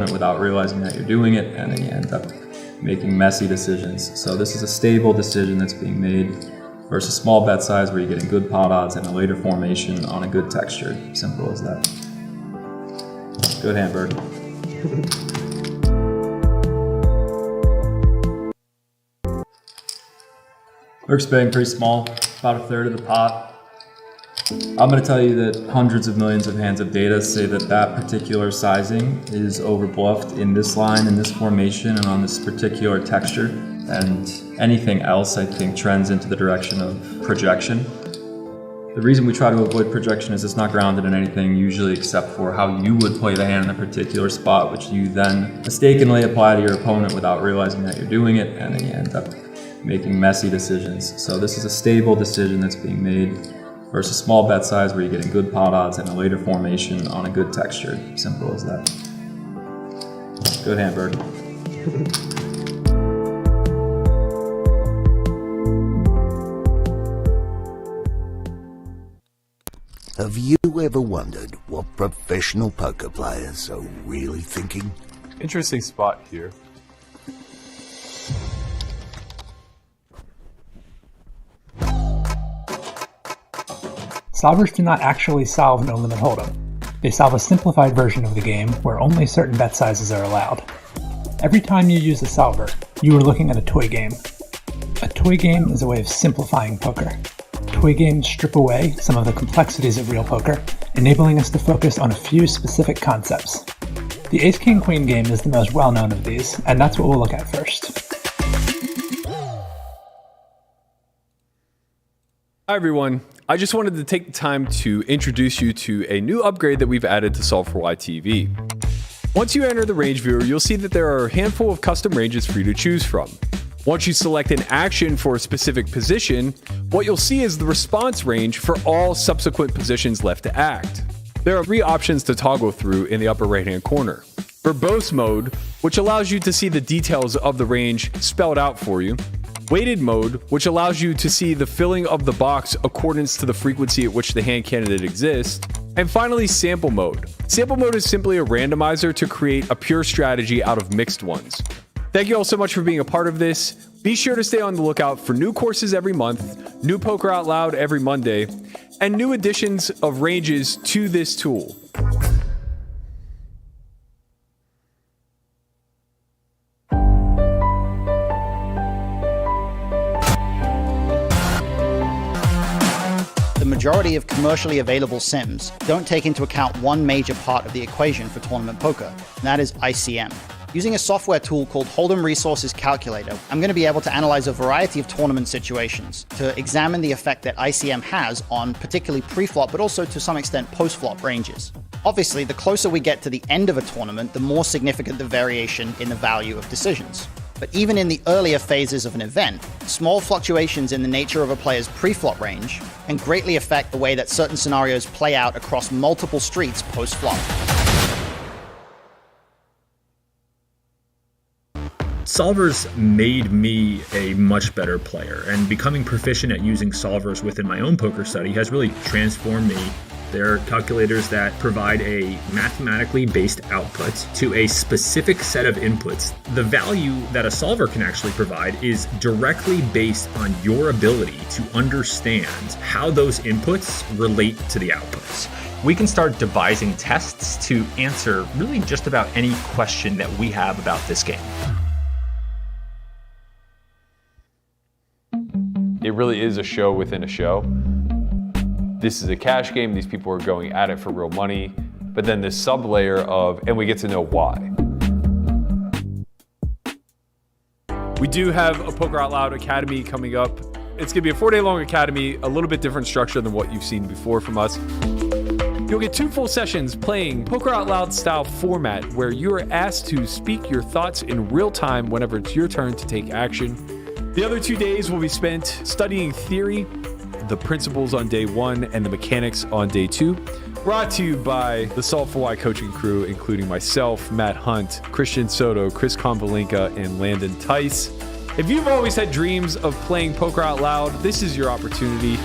without realizing that you're doing it, and then you end up making messy decisions. So this is a stable decision that's being made versus small bet size where you're getting good pot odds and a later formation on a good texture. Simple as that. Good hand, Berkey. Berkey's betting pretty small, about a third of the pot. I'm going to tell you that hundreds of millions of hands of data say that that particular sizing is overbluffed in this line, in this formation, and on this particular texture. And anything else, I think, trends into the direction of projection. The reason we try to avoid projection is it's not grounded in anything usually except for how you would play the hand in a particular spot, which you then mistakenly apply to your opponent without realizing that you're doing it, and then you end up making messy decisions. So this is a stable decision that's being made versus small bet size where you're getting good pot odds and a later formation on a good texture. Simple as that. Good hand, Berkey. Have you ever wondered what professional poker players are really thinking? Interesting spot here. Solvers do not actually solve no limit hold'em. They solve a simplified version of the game where only certain bet sizes are allowed. Every time you use a solver, you are looking at a toy game. A toy game is a way of simplifying poker. Toy games strip away some of the complexities of real poker, enabling us to focus on a few specific concepts. The Ace-King-Queen game is the most well-known of these, and that's what we'll look at first. Hi everyone, I just wanted to take the time to introduce you to a new upgrade that we've added to Solve for Why TV. Once you enter the range viewer, you'll see that there are a handful of custom ranges for you to choose from. Once you select an action for a specific position, what you'll see is the response range for all subsequent positions left to act. There are 3 options to toggle through in the upper right-hand corner. Verbose mode, which allows you to see the details of the range spelled out for you. Weighted mode, which allows you to see the filling of the box accordance to the frequency at which the hand candidate exists. And finally, sample mode. Sample mode is simply a randomizer to create a pure strategy out of mixed ones. Thank you all so much for being a part of this. Be sure to stay on the lookout for new courses every month, new Poker Out Loud every Monday, and new additions of ranges to this tool. The majority of commercially available sims don't take into account one major part of the equation for tournament poker, and that is ICM. Using a software tool called Hold'em Resources Calculator, I'm going to be able to analyze a variety of tournament situations to examine the effect that ICM has on particularly pre-flop, but also to some extent post-flop ranges. Obviously, the closer we get to the end of a tournament, the more significant the variation in the value of decisions. But even in the earlier phases of an event, small fluctuations in the nature of a player's pre-flop range can greatly affect the way that certain scenarios play out across multiple streets post-flop. Solvers made me a much better player, and becoming proficient at using solvers within my own poker study has really transformed me. They're calculators that provide a mathematically based output to a specific set of inputs. The value that a solver can actually provide is directly based on your ability to understand how those inputs relate to the outputs. We can start devising tests to answer really just about any question that we have about this game. It really is a show within a show. This is a cash game. These people are going at it for real money. But then this sub layer of, and we get to know why. We do have a Poker Out Loud Academy coming up. It's gonna be a 4-day long academy, a little bit different structure than what you've seen before from us. You'll get 2 full sessions playing Poker Out Loud style format where you are asked to speak your thoughts in real time whenever it's your turn to take action. The other 2 days will be spent studying theory, the principles on day 1 and the mechanics on day 2. Brought to you by the Solve for Why coaching crew, including myself, Matt Hunt, Christian Soto, Chris Konvalinka, and Landon Tice. If you've always had dreams of playing Poker Out Loud, this is your opportunity.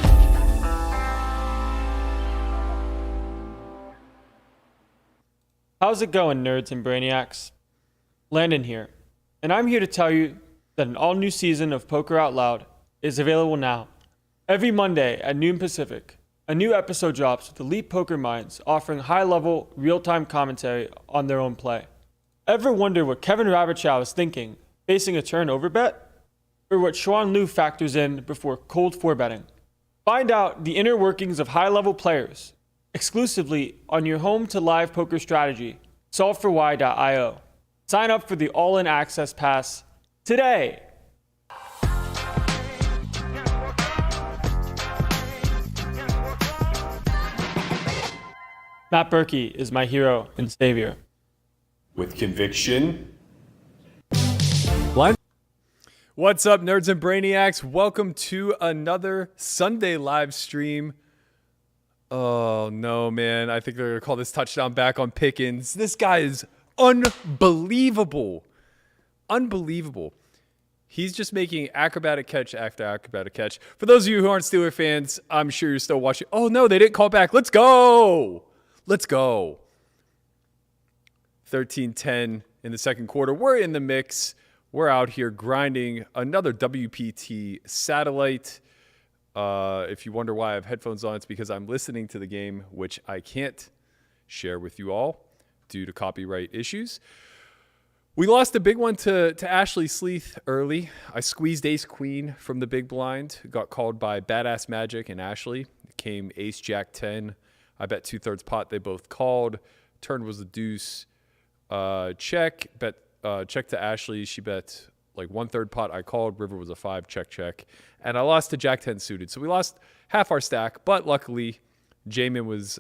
How's it going, nerds and brainiacs? Landon here, and I'm here to tell you that an all-new season of Poker Out Loud is available now. Every Monday at noon Pacific, a new episode drops with elite poker minds offering high-level, real-time commentary on their own play. Ever wonder what Kevin Rabichow is thinking, facing a turnover bet? Or what Xuan Liu factors in before cold four-betting? Find out the inner workings of high-level players exclusively on your home to live poker strategy, solveforwhy.io. Sign up for the all-in access pass today. Matt Berkey is my hero and savior. With conviction. What's up, nerds and brainiacs? Welcome to another Sunday live stream. Oh, no, man. I think they're going to call this touchdown back on Pickens. This guy is unbelievable. Unbelievable. He's just making acrobatic catch after acrobatic catch. For those of you who aren't Steeler fans, I'm sure you're still watching. Oh, no, they didn't call back. Let's go. Let's go. 13-10 in the second quarter. We're in the mix. We're out here grinding another WPT satellite. If you wonder why I have headphones on, it's because I'm listening to the game, which I can't share with you all due to copyright issues. We lost a big one to Ashley Sleeth early. I squeezed ace queen from the big blind. Got called by Badass Magic and Ashley. It came ace jack 10. I bet 2/3 pot. They both called. Turn was a deuce. Check. Bet. Check to Ashley. She bet like 1/3 pot. I called. River was a 5. Check. And I lost to jack 10 suited. So we lost half our stack. But luckily, Jamin was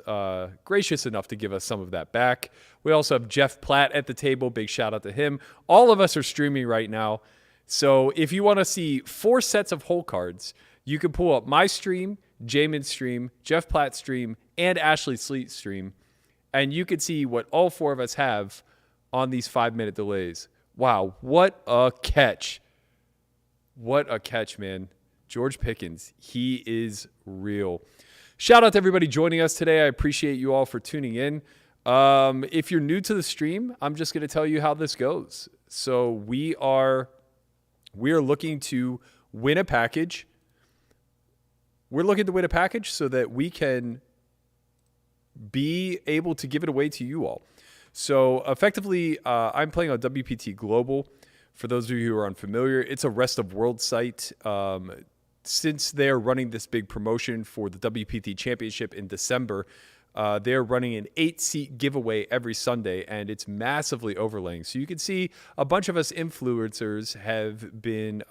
gracious enough to give us some of that back. We also have Jeff Platt at the table. Big shout out to him. All of us are streaming right now. So if you want to see 4 sets of hole cards, you can pull up my stream, Jamin's stream, Jeff Platt's stream, and Ashley Sleet's stream. And you can see what all 4 of us have on these 5-minute delays. Wow, what a catch. What a catch, man. George Pickens, he is real. Shout out to everybody joining us today. I appreciate you all for tuning in. If you're new to the stream, I'm just going to tell you how this goes. So we are looking to win a package. We're looking to win a package so that we can be able to give it away to you all. So effectively, I'm playing on WPT Global. For those of you who are unfamiliar, it's a rest of world site. Since they're running this big promotion for the WPT Championship in December, they're running an 8-seat giveaway every Sunday, and it's massively overlaying. So you can see a bunch of us influencers have been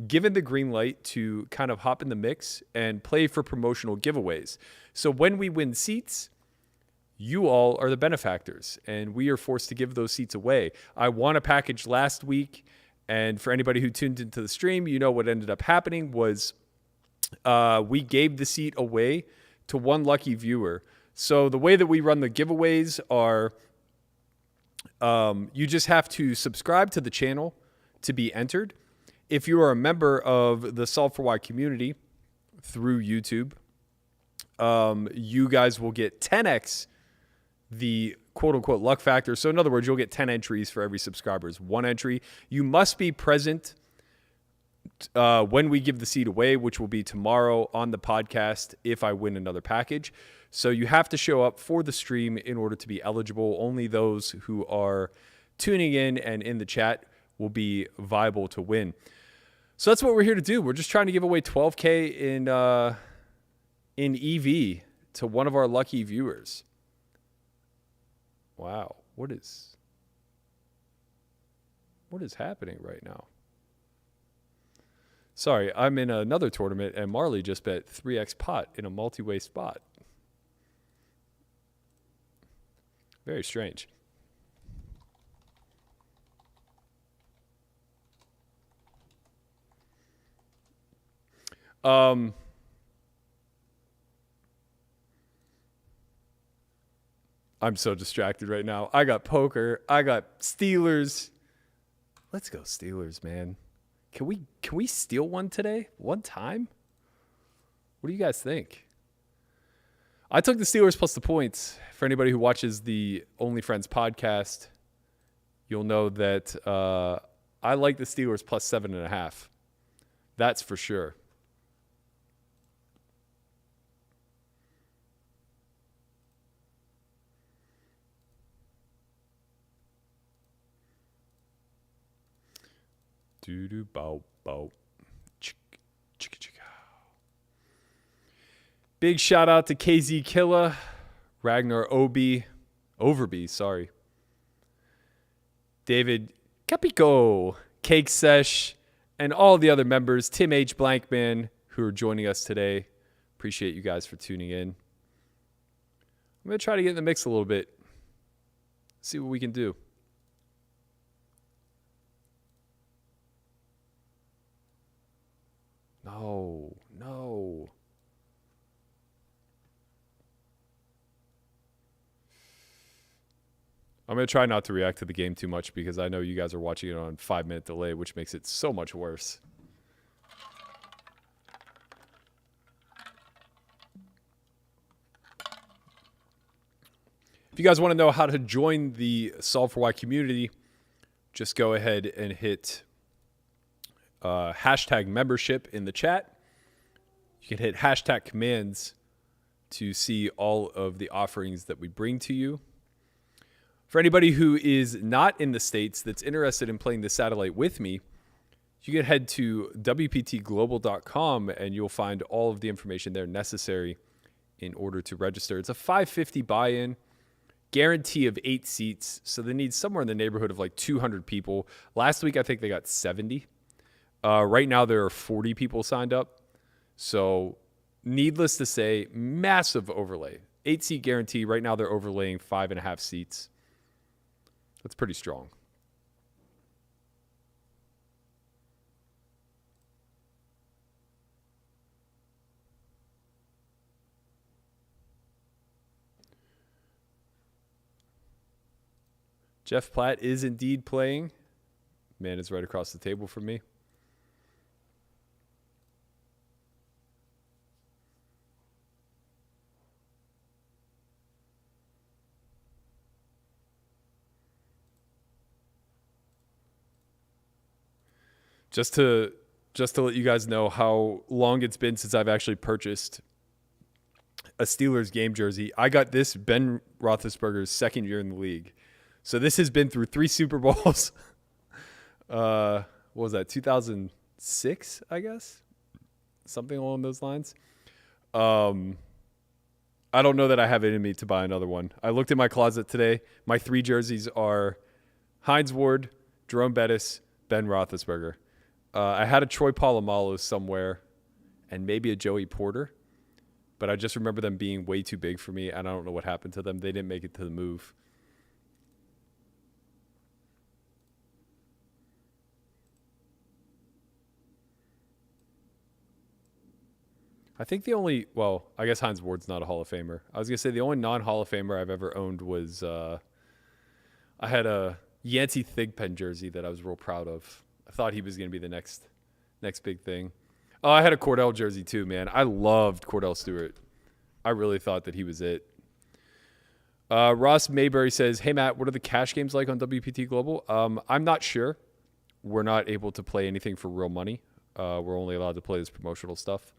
given the green light to kind of hop in the mix and play for promotional giveaways. So when we win seats, you all are the benefactors, and we are forced to give those seats away. I won a package last week, and for anybody who tuned into the stream, you know what ended up happening was we gave the seat away to one lucky viewer. So the way that we run the giveaways are you just have to subscribe to the channel to be entered. If you are a member of the Solve for Why community through YouTube, you guys will get 10x the quote-unquote luck factor. So in other words, you'll get 10 entries for every subscriber's 1 entry. You must be present when we give the seat away, which will be tomorrow on the podcast if I win another package. So you have to show up for the stream in order to be eligible. Only those who are tuning in and in the chat will be viable to win. So that's what we're here to do. We're just trying to give away 12K in EV to one of our lucky viewers. Wow, what is happening right now? Sorry, I'm in another tournament, and Marley just bet 3x pot in a multi-way spot. Very strange. I'm so distracted right now. I got poker. I got Steelers. Let's go Steelers, man. Can we steal one today? One time? What do you guys think? I took the Steelers plus the points. For anybody who watches the Only Friends podcast, you'll know that I like the Steelers plus 7.5. That's for sure. Doo-doo bow bow. Chick chicka chicka. Big shout out to KZ Killa, Ragnar Overby, sorry. David Capico, Cake Sesh, and all the other members, Tim H. Blankman, who are joining us today. Appreciate you guys for tuning in. I'm going to try to get in the mix a little bit. See what we can do. No. I'm going to try not to react to the game too much because I know you guys are watching it on 5-minute delay, which makes it so much worse. If you guys want to know how to join the Solve for Why community, just go ahead and hit hashtag membership in the chat. You can hit hashtag commands to see all of the offerings that we bring to you. For anybody who is not in the States that's interested in playing the satellite with me, you can head to WPTglobal.com and you'll find all of the information there necessary in order to register. It's a $550 buy-in, guarantee of 8 seats, so they need somewhere in the neighborhood of like 200 people. Last week, I think they got 70. Right now, there are 40 people signed up. So needless to say, massive overlay. 8-seat guarantee. Right now, they're overlaying 5.5 seats. That's pretty strong. Jeff Platt is indeed playing. Man is right across the table from me. Just to let you guys know how long it's been since I've actually purchased a Steelers game jersey. I got this Ben Roethlisberger's second year in the league. So this has been through 3 Super Bowls. What was that, 2006, I guess? Something along those lines. I don't know that I have it in me to buy another one. I looked in my closet today. My 3 jerseys are Hines Ward, Jerome Bettis, Ben Roethlisberger. I had a Troy Polamalu somewhere and maybe a Joey Porter, but I just remember them being way too big for me, and I don't know what happened to them. They didn't make it to the move. I think I guess Hines Ward's not a Hall of Famer. I was going to say the only non-Hall of Famer I've ever owned was I had a Yancey Thigpen jersey that I was real proud of. I thought he was going to be the next big thing. Oh, I had a Cordell jersey too, man. I loved Cordell Stewart. I really thought that he was it. Ross Mayberry says, hey, Matt, what are the cash games like on WPT Global? I'm not sure. We're not able to play anything for real money. We're only allowed to play this promotional stuff.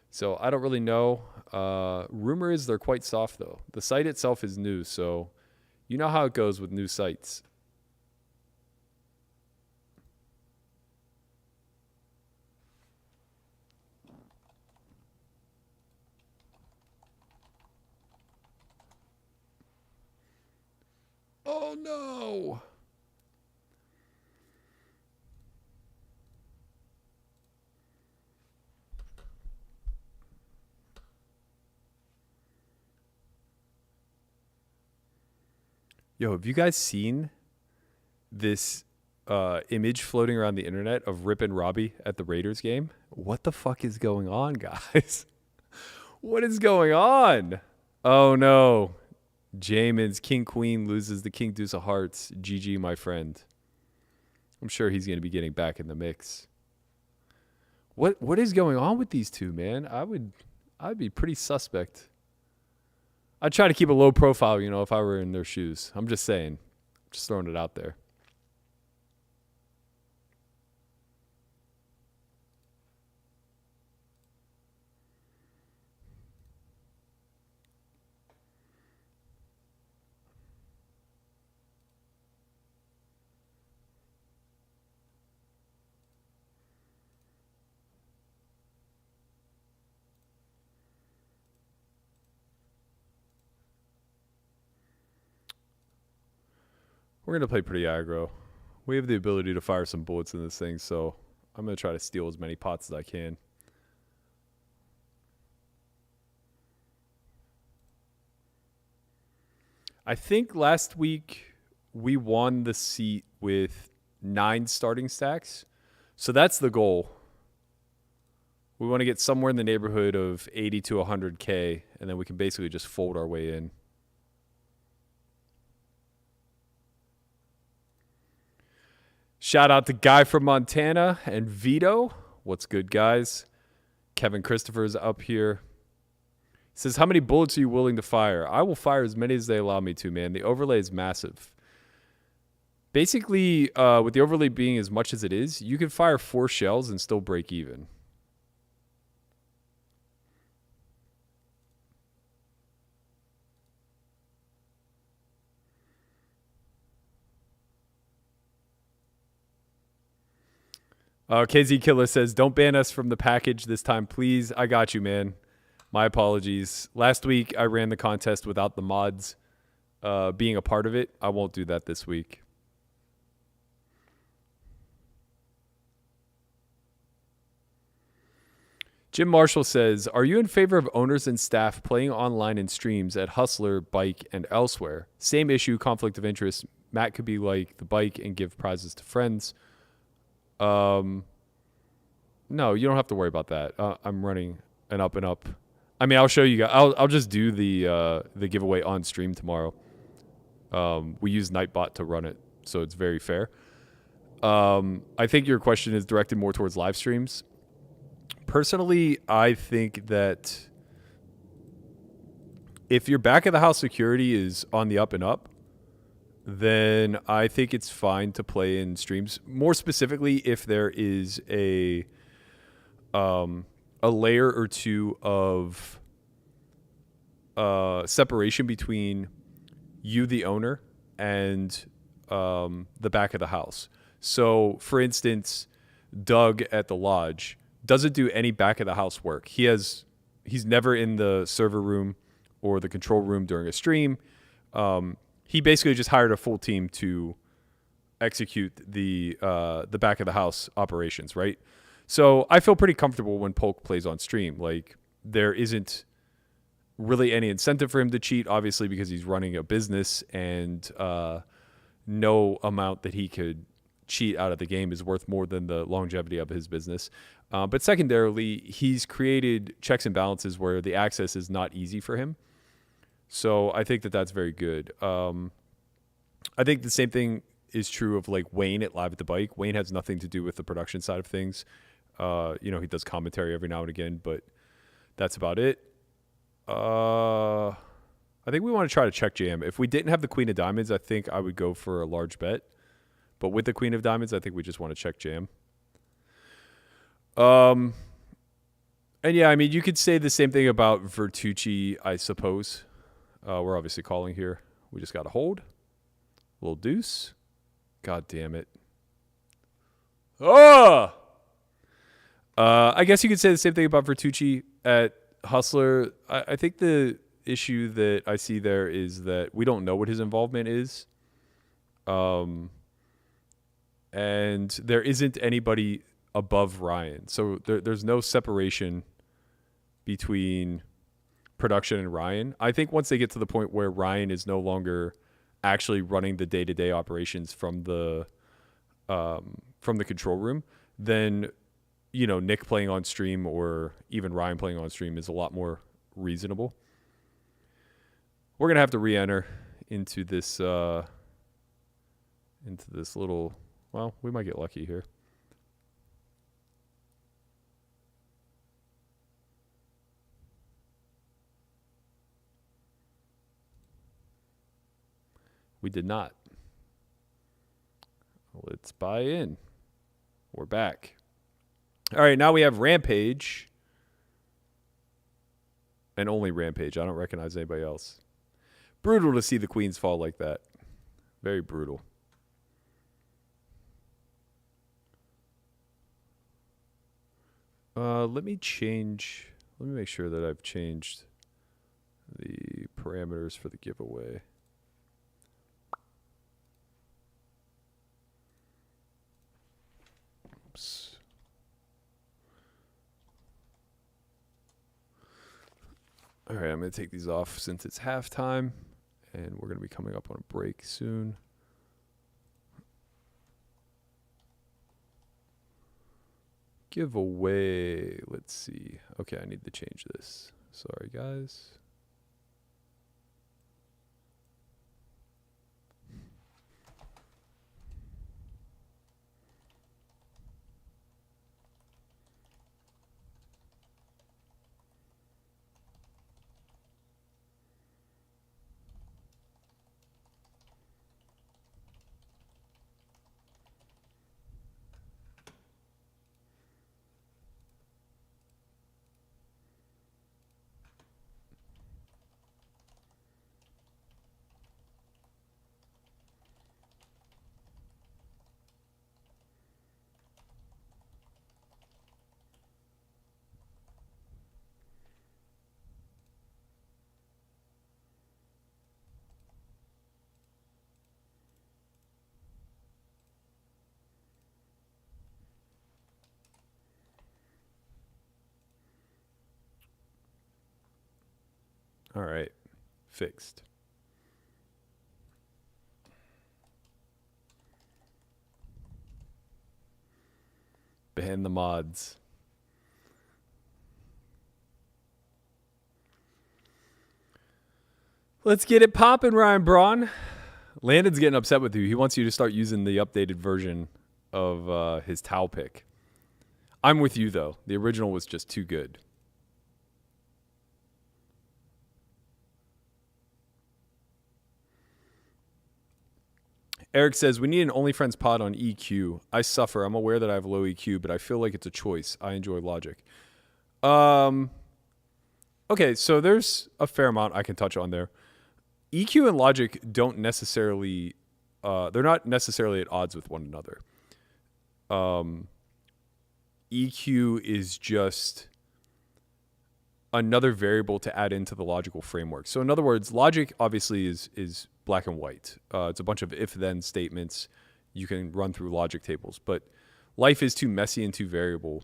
So I don't really know. Rumor is they're quite soft, though. The site itself is new, so you know how it goes with new sites. Oh, no. Yo, have you guys seen this image floating around the internet of Rip and Robbie at the Raiders game? What the fuck is going on, guys? What is going on? Oh, no. Jamin's King Queen loses the King Deuce of Hearts. GG, my friend. I'm sure he's going to be getting back in the mix. What is going on with these two, man? I'd be pretty suspect. I'd try to keep a low profile, you know, if I were in their shoes. I'm just saying. Just throwing it out there. We're going to play pretty aggro. We have the ability to fire some bullets in this thing, so I'm going to try to steal as many pots as I can. I think last week we won the seat with 9 starting stacks. So that's the goal. We want to get somewhere in the neighborhood of 80 to 100K, and then we can basically just fold our way in. Shout out to Guy from Montana and Vito. What's good, guys? Kevin Christopher's up here. He says, how many bullets are you willing to fire? I will fire as many as they allow me to, man. The overlay is massive. Basically, with the overlay being as much as it is, you can fire 4 shells and still break even. KZ Killer says, don't ban us from the package this time, please. I got you, man. My apologies. Last week, I ran the contest without the mods being a part of it. I won't do that this week. Jim Marshall says, are you in favor of owners and staff playing online in streams at Hustler, Bike, and elsewhere? Same issue, conflict of interest. Matt could be like the Bike and give prizes to friends. No, you don't have to worry about that. I'm running an up and up. I mean, I'll show you guys. I'll just do the giveaway on stream tomorrow. We use Nightbot to run it, so it's very fair. I think your question is directed more towards live streams. Personally, I think that if your back of the house security is on the up and up, then I think it's fine to play in streams. More specifically, if there is a layer or two of separation between you, the owner, and the back of the house. So, for instance, Doug at the lodge doesn't do any back of the house work. He's never in the server room or the control room during a stream. He basically just hired a full team to execute the back of the house operations, right? So I feel pretty comfortable when Polk plays on stream. Like, there isn't really any incentive for him to cheat, obviously, because he's running a business, and no amount that he could cheat out of the game is worth more than the longevity of his business. But secondarily, he's created checks and balances where the access is not easy for him. So I think that that's very good. I think the same thing is true of like Wayne at Live at the Bike. Wayne has nothing to do with the production side of things. He does commentary every now and again, but that's about it. I think we want to try to check jam. If we didn't have the Queen of Diamonds, I think I would go for a large bet. But with the Queen of Diamonds, I think we just want to check jam. And yeah, I mean, you could say the same thing about Vertucci, I suppose. We're obviously calling here. We just got to hold. Little deuce. God damn it. Oh! I guess you could say the same thing about Vertucci at Hustler. I think the issue that I see there is that we don't know what his involvement is. And there isn't anybody above Ryan. So there's no separation between production and Ryan. I think once they get to the point where Ryan is no longer actually running the day-to-day operations from the control room, then Nick playing on stream or even Ryan playing on stream is a lot more reasonable. We're gonna have to re-enter into this little. Well, we might get lucky here. We did not. Let's buy in. We're back. All right, now we have Rampage. And only Rampage. I don't recognize anybody else. Brutal to see the queens fall like that. Very brutal. Let me make sure that I've changed the parameters for the giveaway. Oops. All right, I'm going to take these off since it's halftime, and we're going to be coming up on a break soon. Giveaway. Let's see. Okay, I need to change this. Sorry, guys. All right, fixed. Ban the mods. Let's get it popping, Ryan Braun. Landon's getting upset with you. He wants you to start using the updated version of his Tau pick. I'm with you, though. The original was just too good. Eric says, we need an OnlyFriends pod on EQ. I suffer. I'm aware that I have low EQ, but I feel like it's a choice. I enjoy Logic. Okay, so there's a fair amount I can touch on there. EQ and Logic don't necessarily, they're not necessarily at odds with one another. EQ is just another variable to add into the logical framework. So in other words, Logic obviously is black and white. It's a bunch of if-then statements. You can run through logic tables, but life is too messy and too variable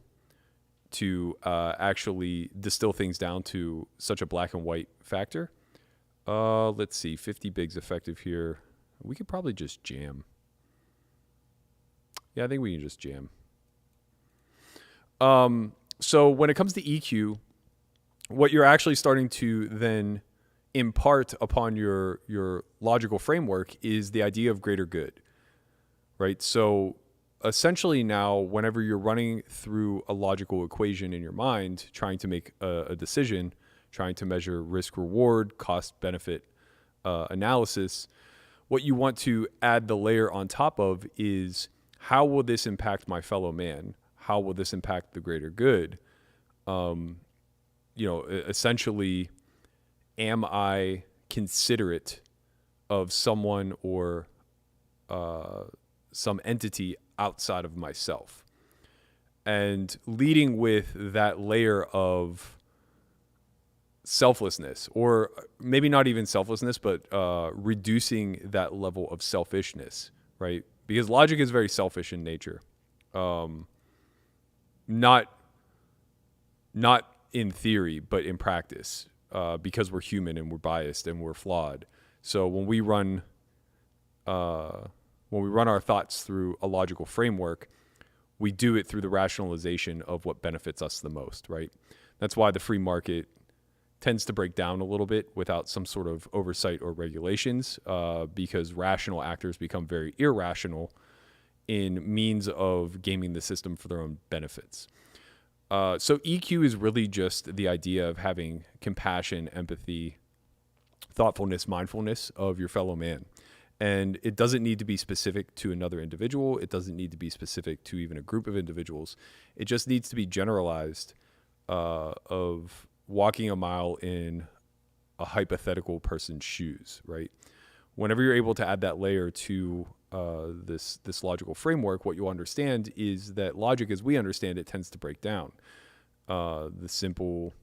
to actually distill things down to such a black and white factor. Let's see, 50 bigs effective here. We could probably just jam. Yeah, I think we can just jam. So when it comes to EQ, what you're actually starting to then impart upon your logical framework is the idea of greater good, right? So essentially now, whenever you're running through a logical equation in your mind, trying to make a decision, trying to measure risk-reward, cost-benefit analysis, what you want to add the layer on top of is, how will this impact my fellow man? How will this impact the greater good? Essentially, am I considerate of someone or some entity outside of myself? And leading with that layer of selflessness, or maybe not even selflessness, but reducing that level of selfishness, right? Because logic is very selfish in nature. Not in theory, but in practice, because we're human and we're biased and we're flawed. So when we run our thoughts through a logical framework, we do it through the rationalization of what benefits us the most, right? That's why the free market tends to break down a little bit without some sort of oversight or regulations, because rational actors become very irrational in means of gaming the system for their own benefits. So EQ is really just the idea of having compassion, empathy, thoughtfulness, mindfulness of your fellow man. And it doesn't need to be specific to another individual. It doesn't need to be specific to even a group of individuals. It just needs to be generalized of walking a mile in a hypothetical person's shoes, right? Whenever you're able to add that layer to this logical framework, what you'll understand is that logic, as we understand it, tends to break down. The simple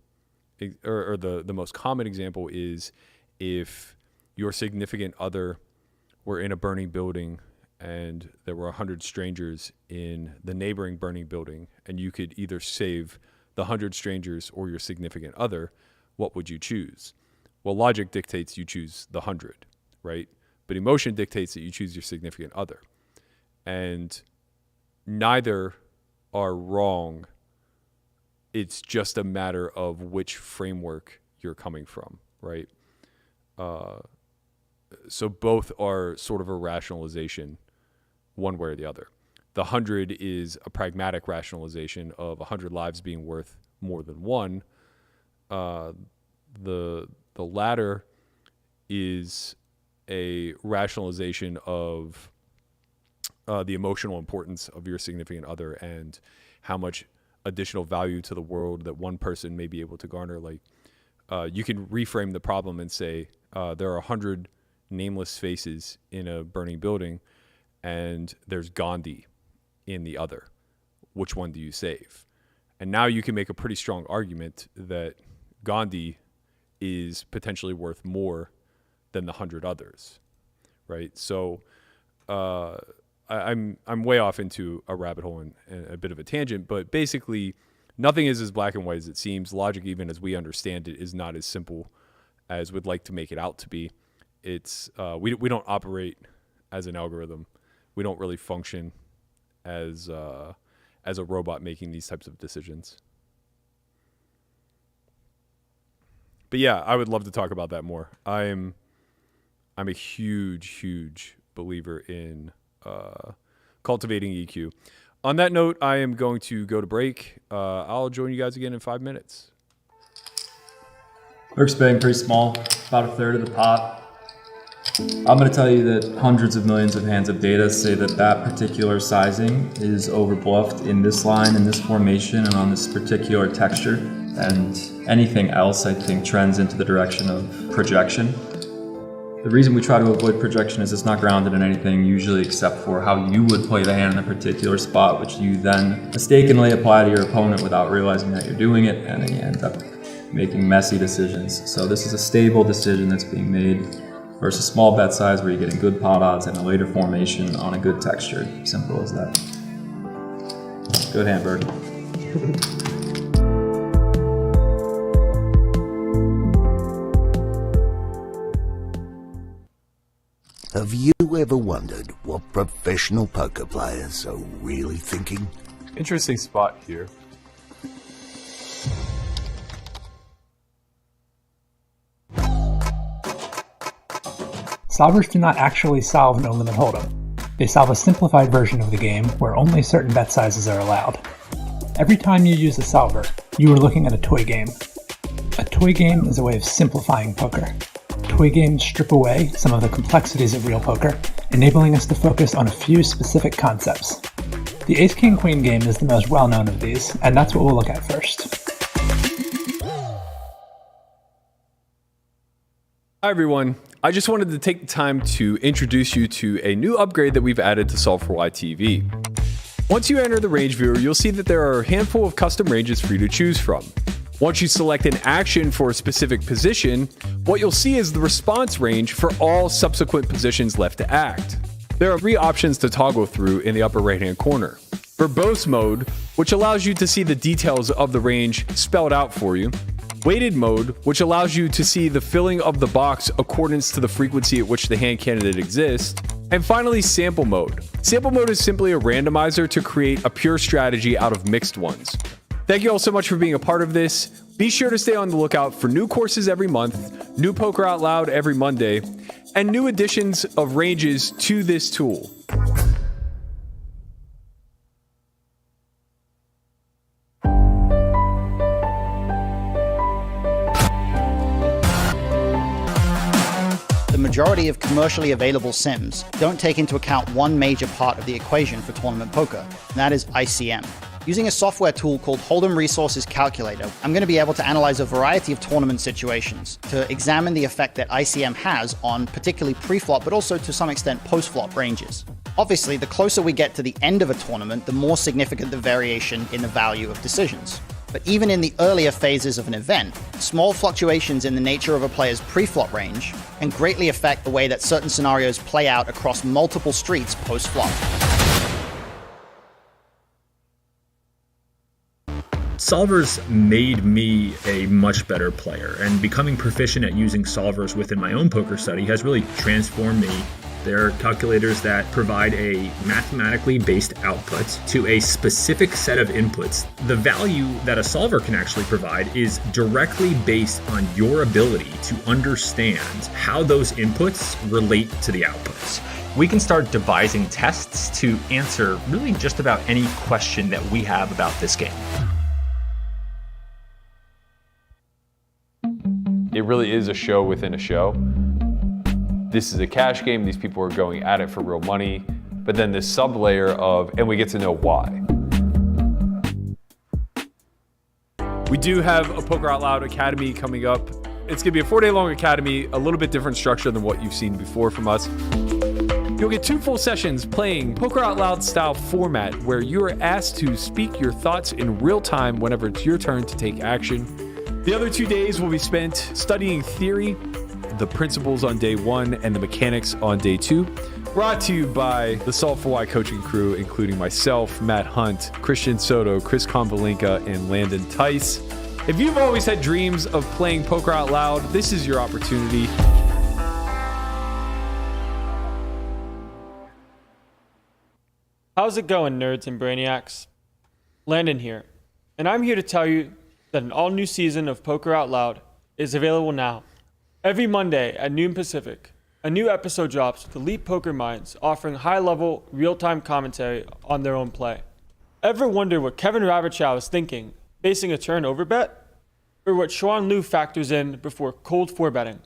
or the most common example is if your significant other were in a burning building and there were 100 strangers in the neighboring burning building, and you could either save the 100 strangers or your significant other, what would you choose? Well, logic dictates you choose the 100, right? But emotion dictates that you choose your significant other. And neither are wrong. It's just a matter of which framework you're coming from, right? So both are sort of a rationalization one way or the other. The 100 is a pragmatic rationalization of 100 lives being worth more than one. The latter is a rationalization of the emotional importance of your significant other and how much additional value to the world that one person may be able to garner. Like you can reframe the problem and say there are 100 nameless faces in a burning building and there's Gandhi in the other. Which one do you save? And now you can make a pretty strong argument that Gandhi is potentially worth more than the 100 others, right? So I'm way off into a rabbit hole and a bit of a tangent, but basically nothing is as black and white as it seems. Logic, even as we understand it, is not as simple as we'd like to make it out to be. It's we don't operate as an algorithm. We don't really function as a robot making these types of decisions. But yeah, I would love to talk about that more. I'm a huge believer in cultivating EQ. On that note, I am going to go to break. I'll join you guys again in 5 minutes. Berk's betting pretty small, about a third of the pot. I'm going to tell you that hundreds of millions of hands of data say that that particular sizing is overbluffed in this line, in this formation, and on this particular texture. And anything else, I think, trends into the direction of projection. The reason we try to avoid projection is it's not grounded in anything usually except for how you would play the hand in a particular spot, which you then mistakenly apply to your opponent without realizing that you're doing it, and then you end up making messy decisions. So this is a stable decision that's being made versus small bet size where you're getting good pot odds in a later formation on a good texture. Simple as that. Good hand, Berkey. Have you ever wondered what professional poker players are really thinking? Interesting spot here. Solvers do not actually solve no limit hold'em. They solve a simplified version of the game where only certain bet sizes are allowed. Every time you use a solver, you are looking at a toy game. A toy game is a way of simplifying poker. Toy games strip away some of the complexities of real poker, enabling us to focus on a few specific concepts. The Ace King Queen game is the most well-known of these, and that's what we'll look at first. Hi everyone. I just wanted to take the time to introduce you to a new upgrade that we've added to Solve for Why TV. Once you enter the range viewer, you'll see that there are a handful of custom ranges for you to choose from. Once you select an action for a specific position, what you'll see is the response range for all subsequent positions left to act. There are 3 options to toggle through in the upper right-hand corner. Verbose mode, which allows you to see the details of the range spelled out for you. Weighted mode, which allows you to see the filling of the box accordance to the frequency at which the hand candidate exists. And finally, sample mode. Sample mode is simply a randomizer to create a pure strategy out of mixed ones. Thank you all so much for being a part of this. Be sure to stay on the lookout for new courses every month, new Poker Out Loud every Monday, and new additions of ranges to this tool. majority of commercially available sims don't take into account one major part of the equation for tournament poker, and that is ICM. Using a software tool called Hold'em Resources Calculator, I'm going to be able to analyze a variety of tournament situations to examine the effect that ICM has on particularly pre-flop, but also to some extent post-flop ranges. Obviously, the closer we get to the end of a tournament, the more significant the variation in the value of decisions. But even in the earlier phases of an event, small fluctuations in the nature of a player's pre-flop range can greatly affect the way that certain scenarios play out across multiple streets post-flop. Solvers made me a much better player, and becoming proficient at using solvers within my own poker study has really transformed me. They're calculators that provide a mathematically based output to a specific set of inputs. The value that a solver can actually provide is directly based on your ability to understand how those inputs relate to the outputs. We can start devising tests to answer really just about any question that we have about this game. It really is a show within a show. This is a cash game. These people are going at it for real money. But then this sub layer of, and we get to know why. We do have a Poker Out Loud Academy coming up. It's gonna be a 4-day long academy, a little bit different structure than what you've seen before from us. You'll get 2 full sessions playing Poker Out Loud style format where you are asked to speak your thoughts in real time whenever it's your turn to take action. The other 2 days will be spent studying theory, the principles on day 1 and the mechanics on day 2. Brought to you by the Solve for Why coaching crew, including myself, Matt Hunt, Christian Soto, Chris Convalinka, and Landon Tice. If you've always had dreams of playing Poker Out Loud, this is your opportunity. How's it going, nerds and brainiacs? Landon here, and I'm here to tell you that an all-new season of Poker Out Loud is available now. Every Monday at noon Pacific, a new episode drops with elite poker minds offering high-level, real-time commentary on their own play. Ever wonder what Kevin Ravichow is thinking, facing a turn over bet? Or what Xuan Liu factors in before cold 4-betting?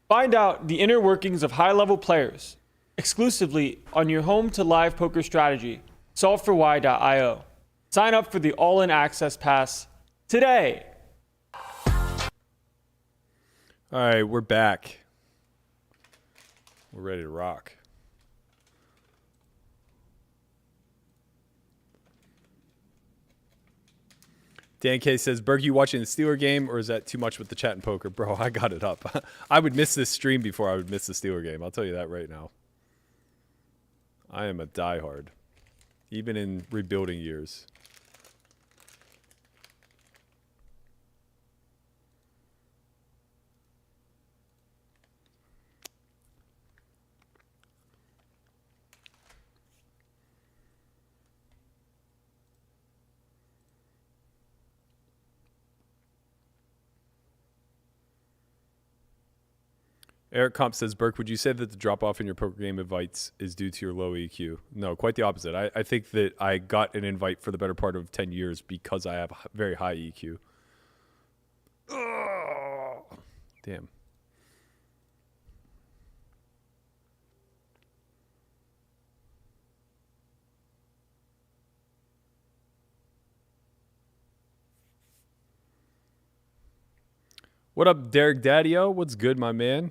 Find out the inner workings of high-level players exclusively on your home-to-live poker strategy, solveforwhy.io. Sign up for the all-in access pass today. All right, we're back. We're ready to rock. Dan K says, Berkey, you watching the Steeler game, or is that too much with the chat and poker? Bro, I got it up. I would miss this stream before I would miss the Steeler game. I'll tell you that right now. I am a diehard, even in rebuilding years. Eric Comp says, Burke, would you say that the drop-off in your poker game invites is due to your low EQ? No, quite the opposite. I think that I got an invite for the better part of 10 years because I have very high EQ. Oh, damn. What up, Derek Daddio? What's good, my man?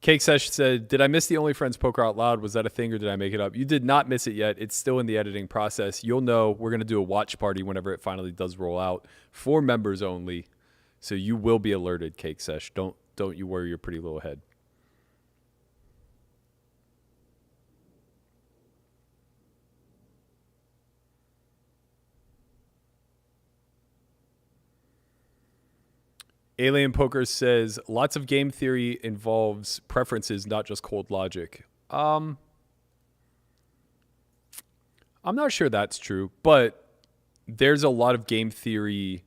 Cake Sesh said, did I miss the Only Friends Poker Out Loud? Was that a thing or did I make it up? You did not miss it yet. It's still in the editing process. You'll know we're going to do a watch party whenever it finally does roll out for members only. So you will be alerted, Cake Sesh. Don't you worry your pretty little head. Alien Poker says, lots of game theory involves preferences, not just cold logic. I'm not sure that's true, but there's a lot of game theory.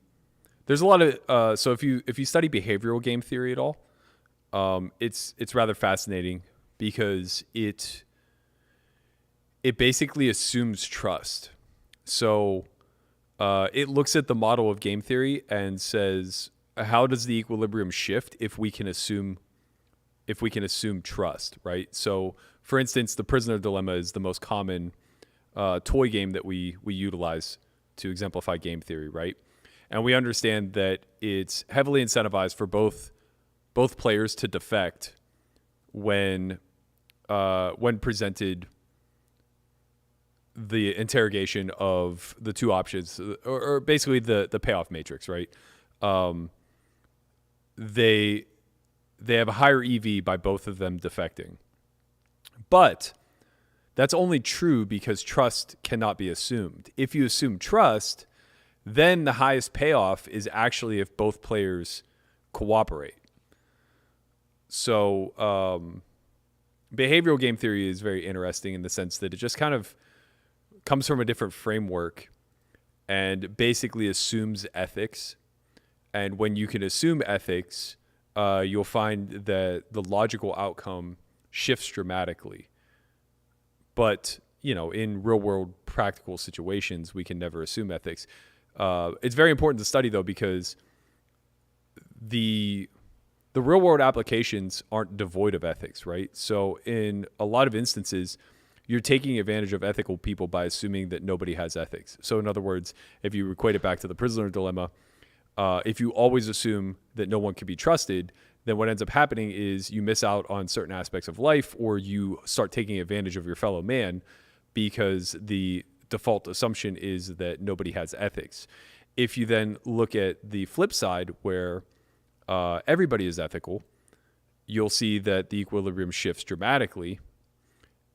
There's a lot of so if you study behavioral game theory at all, it's rather fascinating because it basically assumes trust. So it looks at the model of game theory and says, how does the equilibrium shift if we can assume if we can assume trust, right? So, for instance, the prisoner dilemma is the most common toy game that we utilize to exemplify game theory, right? And we understand that it's heavily incentivized for both players to defect when presented the interrogation of the two options, or basically the payoff matrix, right? They have a higher EV by both of them defecting. But that's only true because trust cannot be assumed. If you assume trust, then the highest payoff is actually if both players cooperate. So behavioral game theory is very interesting in the sense that it just kind of comes from a different framework and basically assumes ethics. And when you can assume ethics, you'll find that the logical outcome shifts dramatically. But, in real world practical situations, we can never assume ethics. It's very important to study, though, because the real world applications aren't devoid of ethics, right? So in a lot of instances, you're taking advantage of ethical people by assuming that nobody has ethics. So in other words, if you equate it back to the prisoner dilemma, if you always assume that no one can be trusted, then what ends up happening is you miss out on certain aspects of life, or you start taking advantage of your fellow man because the default assumption is that nobody has ethics. If you then look at the flip side where everybody is ethical, you'll see that the equilibrium shifts dramatically.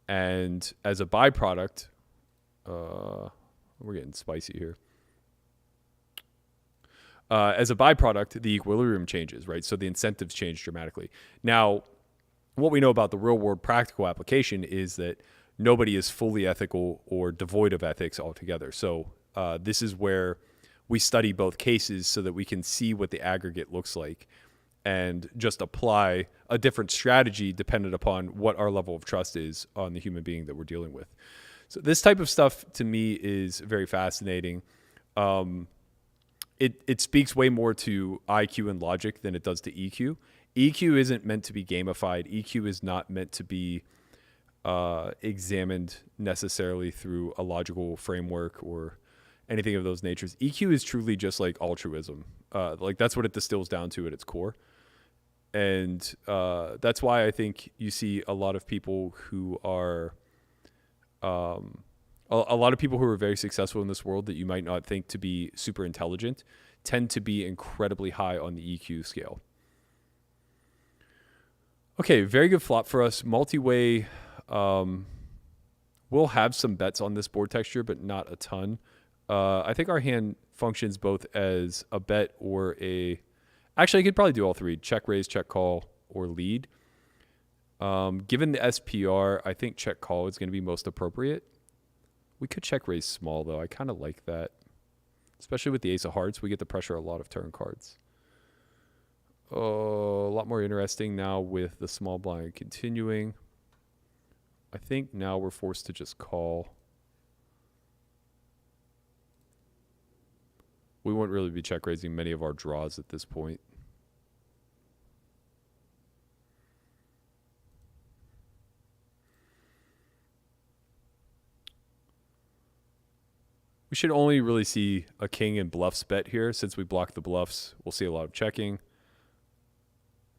And as a byproduct, we're getting spicy here. As a byproduct, the equilibrium changes, right? So the incentives change dramatically. Now, what we know about the real world practical application is that nobody is fully ethical or devoid of ethics altogether. So this is where we study both cases so that we can see what the aggregate looks like and just apply a different strategy dependent upon what our level of trust is on the human being that we're dealing with. So this type of stuff to me is very fascinating. It speaks way more to IQ and logic than it does to EQ. EQ isn't meant to be gamified. EQ is not meant to be examined necessarily through a logical framework or anything of those natures. EQ is truly just like altruism. Like that's what it distills down to at its core. And that's why I think you see a lot of people who are a lot of people who are very successful in this world that you might not think to be super intelligent tend to be incredibly high on the EQ scale. Okay, very good flop for us. Multi-way, we'll have some bets on this board texture, but not a ton. I think our hand functions both as a bet or a... Actually, I could probably do all three. Check, raise, check, call, or lead. Given the SPR, I think check, call is going to be most appropriate. We could check, raise small, though. I kind of like that. Especially with the ace of hearts, we get to pressure a lot of turn cards. A lot more interesting now with the small blind continuing. I think now we're forced to just call. We won't really be check raising many of our draws at this point. We should only really see a king and bluffs bet here. Since we block the bluffs, we'll see a lot of checking.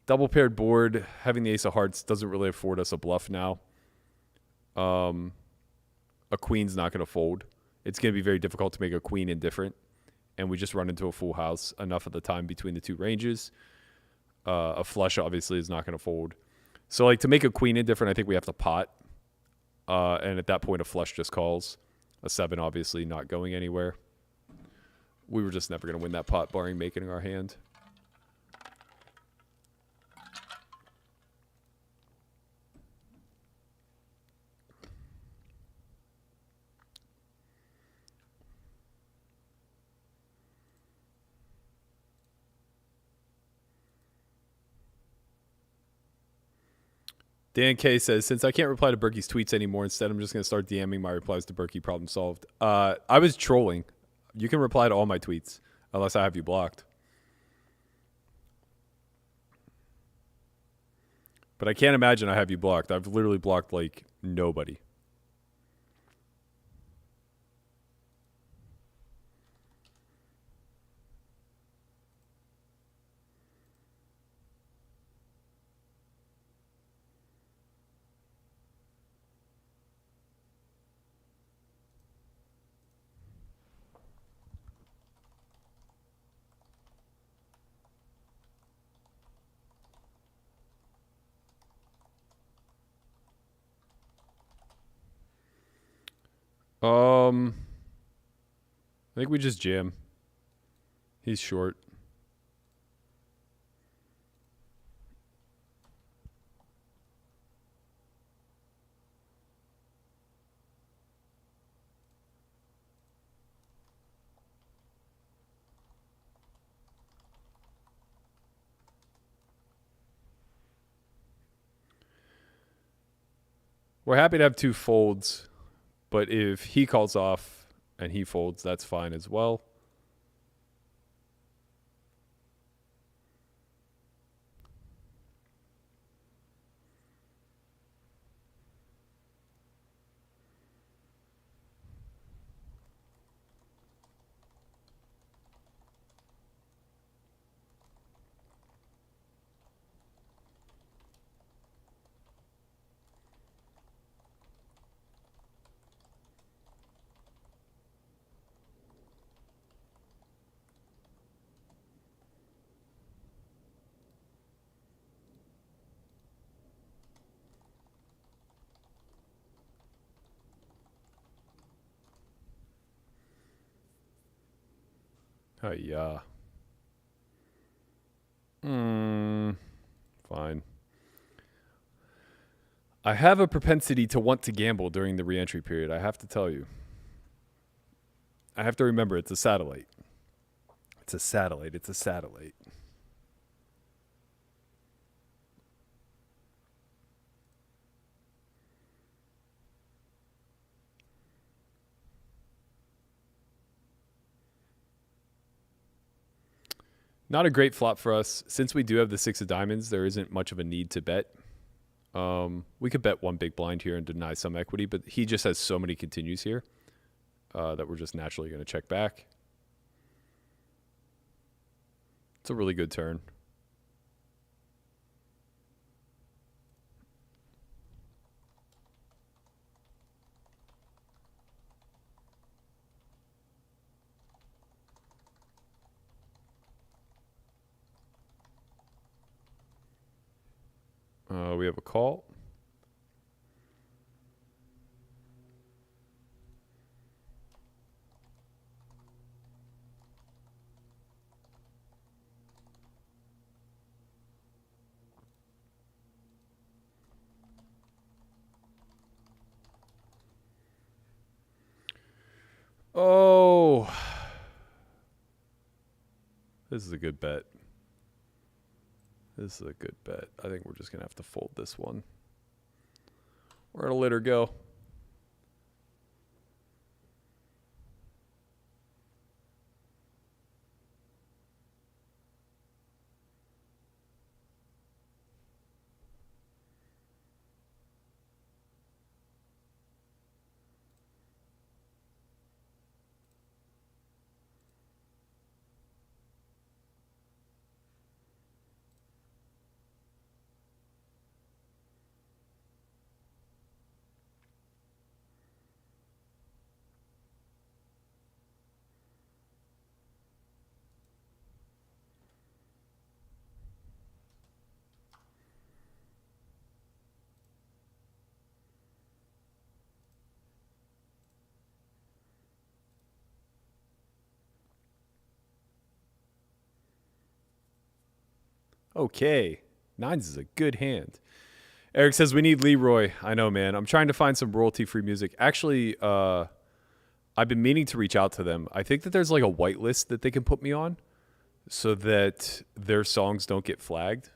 Double paired board, having the ace of hearts doesn't really afford us a bluff now. A queen's not going to fold. It's going to be very difficult to make a queen indifferent. And we just run into a full house enough of the time between the two ranges. A flush obviously is not going to fold. So like to make a queen indifferent, I think we have to pot. And at that point, a flush just calls. A 7 obviously not going anywhere. We were just never going to win that pot, barring making our hand. Dan K says, since I can't reply to Berkey's tweets anymore, instead I'm just going to start DMing my replies to Berkey. Problem solved. I was trolling. You can reply to all my tweets, unless I have you blocked. But I can't imagine I have you blocked. I've literally blocked like nobody. I think we just jam. He's short. We're happy to have two folds, but if he calls off and he folds, that's fine as well. Oh, yeah. Fine. I have a propensity to want to gamble during the reentry period, I have to tell you. I have to remember it's a satellite. It's a satellite. It's a satellite. Not a great flop for us. Since we do have the 6 of diamonds, there isn't much of a need to bet. We could bet one big blind here and deny some equity, but he just has so many continues here that we're just naturally going to check back. It's a really good turn. We have a call. Oh, this is a good bet. This is a good bet. I think we're just going to have to fold this one. We're going to let her go. Okay. 9s is a good hand. Eric says we need Leroy. I know, man. I'm trying to find some royalty-free music. Actually, I've been meaning to reach out to them. I think that there's like a whitelist that they can put me on so that their songs don't get flagged.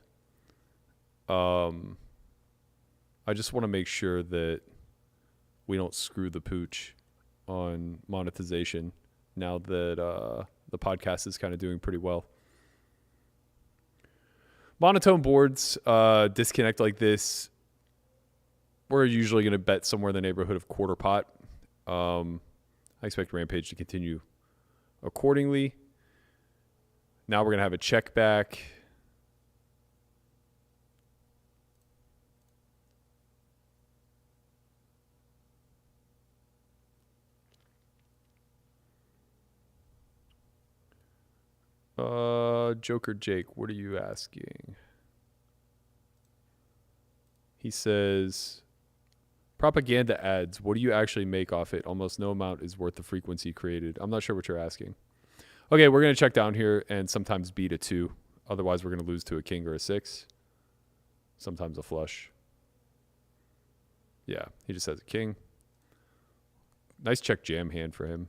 I just want to make sure that we don't screw the pooch on monetization now that the podcast is kind of doing pretty well. Monotone boards disconnect like this. We're usually going to bet somewhere in the neighborhood of quarter pot. I expect Rampage to continue accordingly. Now we're going to have a check back. Joker Jake, what are you asking? He says, propaganda ads, what do you actually make off it? Almost no amount is worth the frequency created. I'm not sure what you're asking. Okay, we're going to check down here and sometimes beat a 2. Otherwise, we're going to lose to a king or a 6. Sometimes a flush. Yeah, he just has a king. Nice check jam hand for him.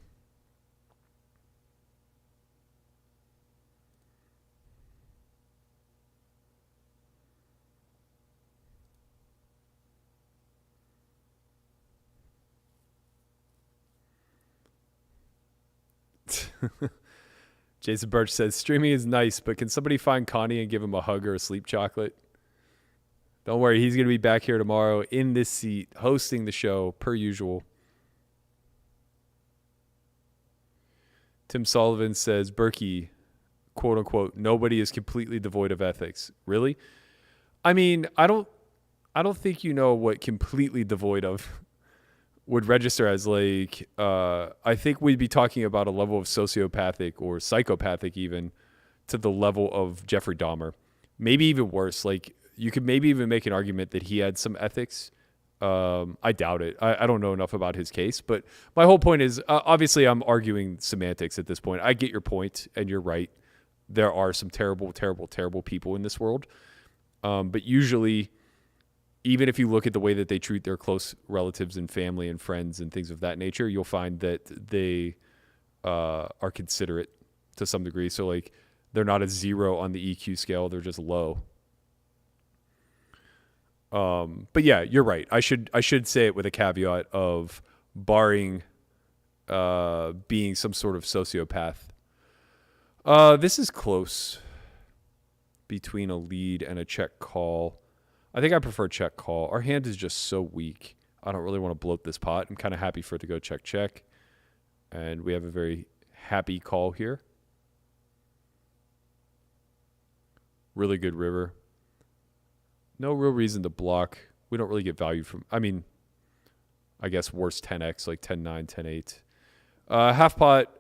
Jason Birch says, streaming is nice, but can somebody find Connie and give him a hug or a sleep chocolate? Don't worry, he's going to be back here tomorrow in this seat, hosting the show, per usual. Tim Sullivan says, Berkey, quote unquote, nobody is completely devoid of ethics. Really? I mean, I don't think you know what completely devoid of would register as. Like, I think we'd be talking about a level of sociopathic or psychopathic even to the level of Jeffrey Dahmer. Maybe even worse. Like, you could maybe even make an argument that he had some ethics. I doubt it. I don't know enough about his case, but my whole point is, obviously I'm arguing semantics at this point. I get your point and you're right. There are some terrible, terrible, terrible people in this world. But usually, even if you look at the way that they treat their close relatives and family and friends and things of that nature, you'll find that they are considerate to some degree. So, like, they're not a 0 on the EQ scale. They're just low. But yeah, you're right. I should say it with a caveat of barring being some sort of sociopath. This is close between a lead and a check call. I think I prefer check call. Our hand is just so weak. I don't really want to bloat this pot. I'm kind of happy for it to go check, check. And we have a very happy call here. Really good river. No real reason to block. We don't really get value from, I mean, I guess worse 10x, like 10-9, 10-8. Half pot,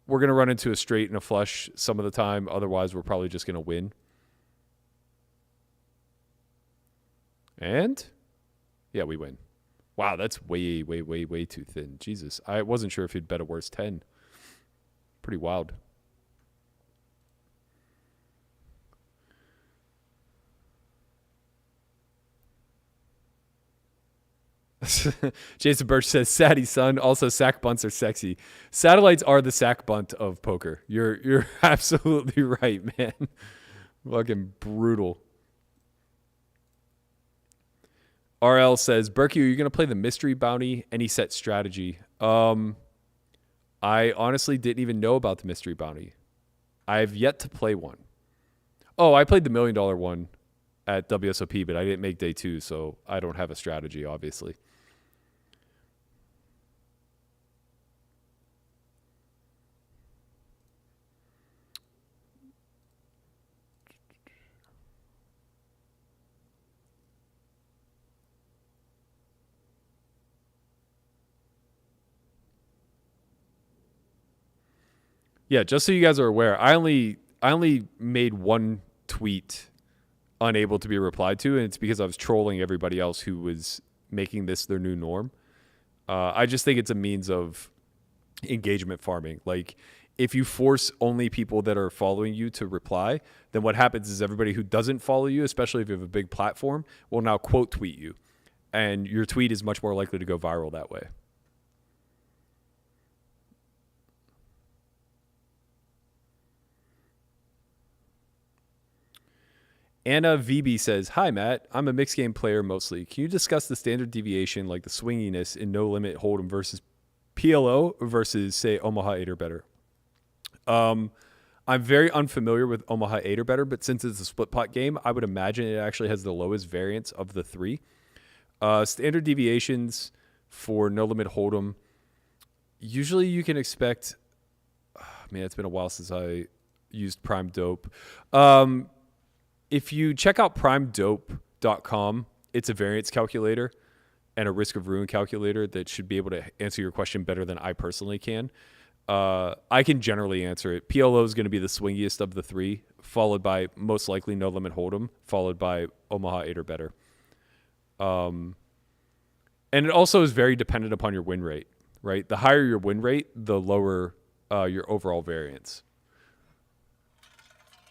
we're going to run into a straight and a flush some of the time. Otherwise, we're probably just going to win. And yeah, we win. Wow, that's way, way, way, way too thin. Jesus, I wasn't sure if he'd bet a worse 10. Pretty wild. Jason Birch says, Satty, son. Also, sack bunts are sexy. Satellites are the sack bunt of poker. You're absolutely right, man. Fucking brutal. RL says, Berkey, are you going to play the mystery bounty? Any set strategy? I honestly didn't even know about the mystery bounty. I've yet to play one. Oh, I played the $1 million one at WSOP, but I didn't make day 2, so I don't have a strategy, obviously. Yeah, just so you guys are aware, I only made one tweet unable to be replied to, and it's because I was trolling everybody else who was making this their new norm. I just think it's a means of engagement farming. Like, if you force only people that are following you to reply, then what happens is everybody who doesn't follow you, especially if you have a big platform, will now quote tweet you. And your tweet is much more likely to go viral that way. Anna VB says, hi, Matt. I'm a mixed game player mostly. Can you discuss the standard deviation, like the swinginess in No Limit Hold'em versus PLO versus, say, Omaha 8 or better? I'm very unfamiliar with Omaha 8 or better, but since it's a split pot game, I would imagine it actually has the lowest variance of the three. Standard deviations for No Limit Hold'em. Usually you can expect, man, it's been a while since I used Prime Dope. If you check out primedope.com, it's a variance calculator and a risk of ruin calculator that should be able to answer your question better than I personally can. I can generally answer it. PLO is going to be the swingiest of the three, followed by most likely No Limit Hold'em, followed by Omaha 8 or better. And it also is very dependent upon your win rate, right? The higher your win rate, the lower your overall variance.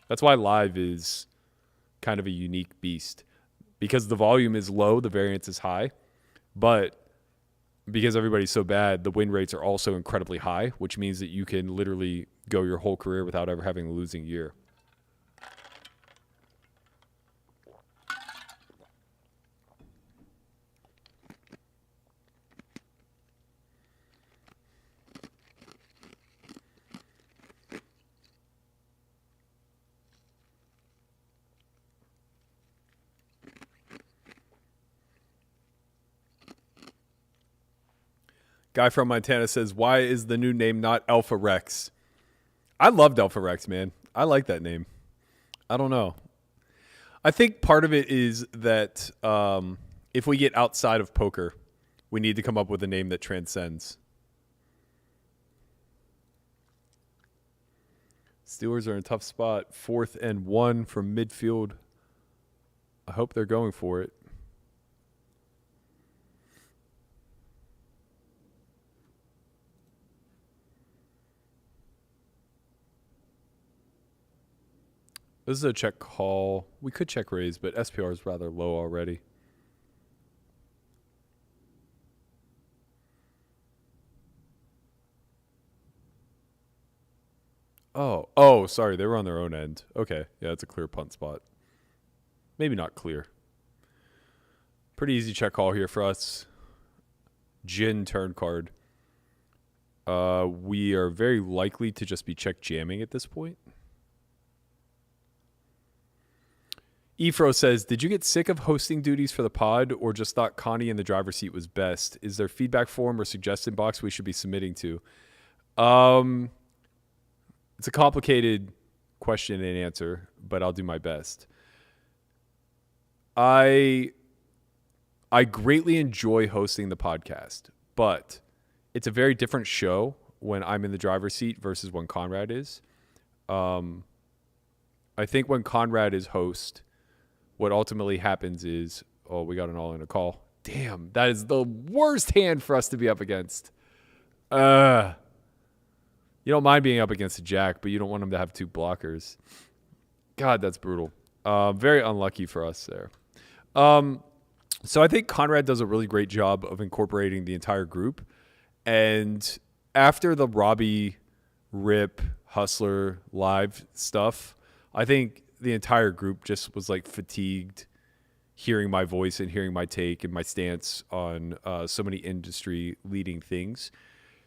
That's why live is kind of a unique beast. Because the volume is low, the variance is high. But because everybody's so bad, the win rates are also incredibly high, which means that you can literally go your whole career without ever having a losing year. Guy from Montana says, why is the new name not Alpha Rex? I loved Alpha Rex, man. I like that name. I don't know. I think part of it is that if we get outside of poker, we need to come up with a name that transcends. Steelers are in a tough spot. 4th and 1 from midfield. I hope they're going for it. This is a check call. We could check raise, but SPR is rather low already. Oh, sorry. They were on their own end. Okay. Yeah, it's a clear punt spot. Maybe not clear. Pretty easy check call here for us. Gin turn card. We are very likely to just be check jamming at this point. Efro says, did you get sick of hosting duties for the pod or just thought Connie in the driver's seat was best? Is there feedback form or suggestion box we should be submitting to? It's a complicated question and answer, but I'll do my best. I greatly enjoy hosting the podcast, but it's a very different show when I'm in the driver's seat versus when Conrad is. I think when Conrad is host, what ultimately happens is, oh, we got an all in a call. Damn, that is the worst hand for us to be up against. You don't mind being up against a jack, but you don't want him to have 2 blockers. God, that's brutal. Very unlucky for us there. So I think Conrad does a really great job of incorporating the entire group. And after the Robbie, Rip, Hustler live stuff, I think the entire group just was like fatigued hearing my voice and hearing my take and my stance on so many industry leading things.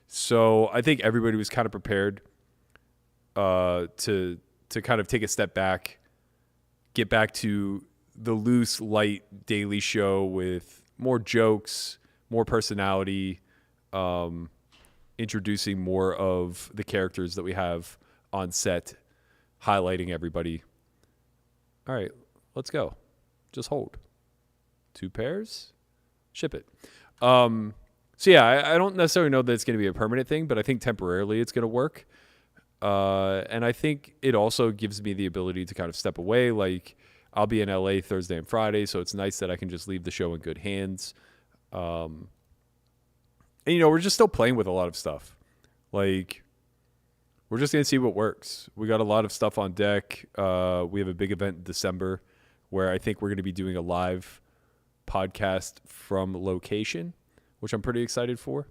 So I think everybody was kind of prepared to kind of take a step back, get back to the loose, light daily show with more jokes, more personality, introducing more of the characters that we have on set, highlighting everybody. All right, let's go. Just hold. 2 pairs. Ship it. So yeah, I don't necessarily know that it's going to be a permanent thing, but I think temporarily it's going to work. And I think it also gives me the ability to kind of step away. Like, I'll be in LA Thursday and Friday, so it's nice that I can just leave the show in good hands. And, you know, we're just still playing with a lot of stuff. Like, we're just going to see what works. We got a lot of stuff on deck. We have a big event in December where I think we're going to be doing a live podcast from location, which I'm pretty excited for.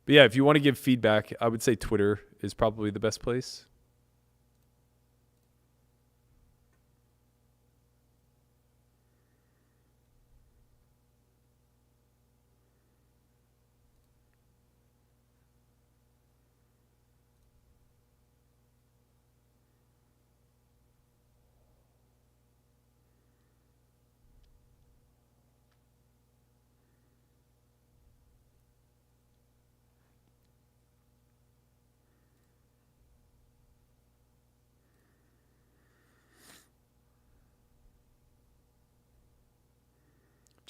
But yeah, if you want to give feedback, I would say Twitter is probably the best place.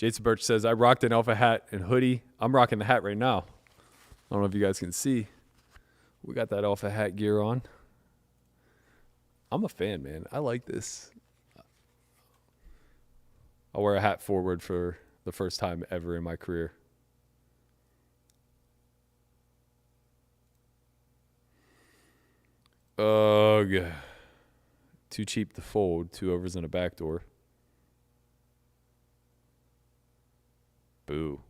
Jason Birch says, I rocked an alpha hat and hoodie. I'm rocking the hat right now. I don't know if you guys can see. We got that alpha hat gear on. I'm a fan, man. I like this. I'll wear a hat forward for the first time ever in my career. Ugh. Too cheap to fold. 2 overs and a backdoor. Boo.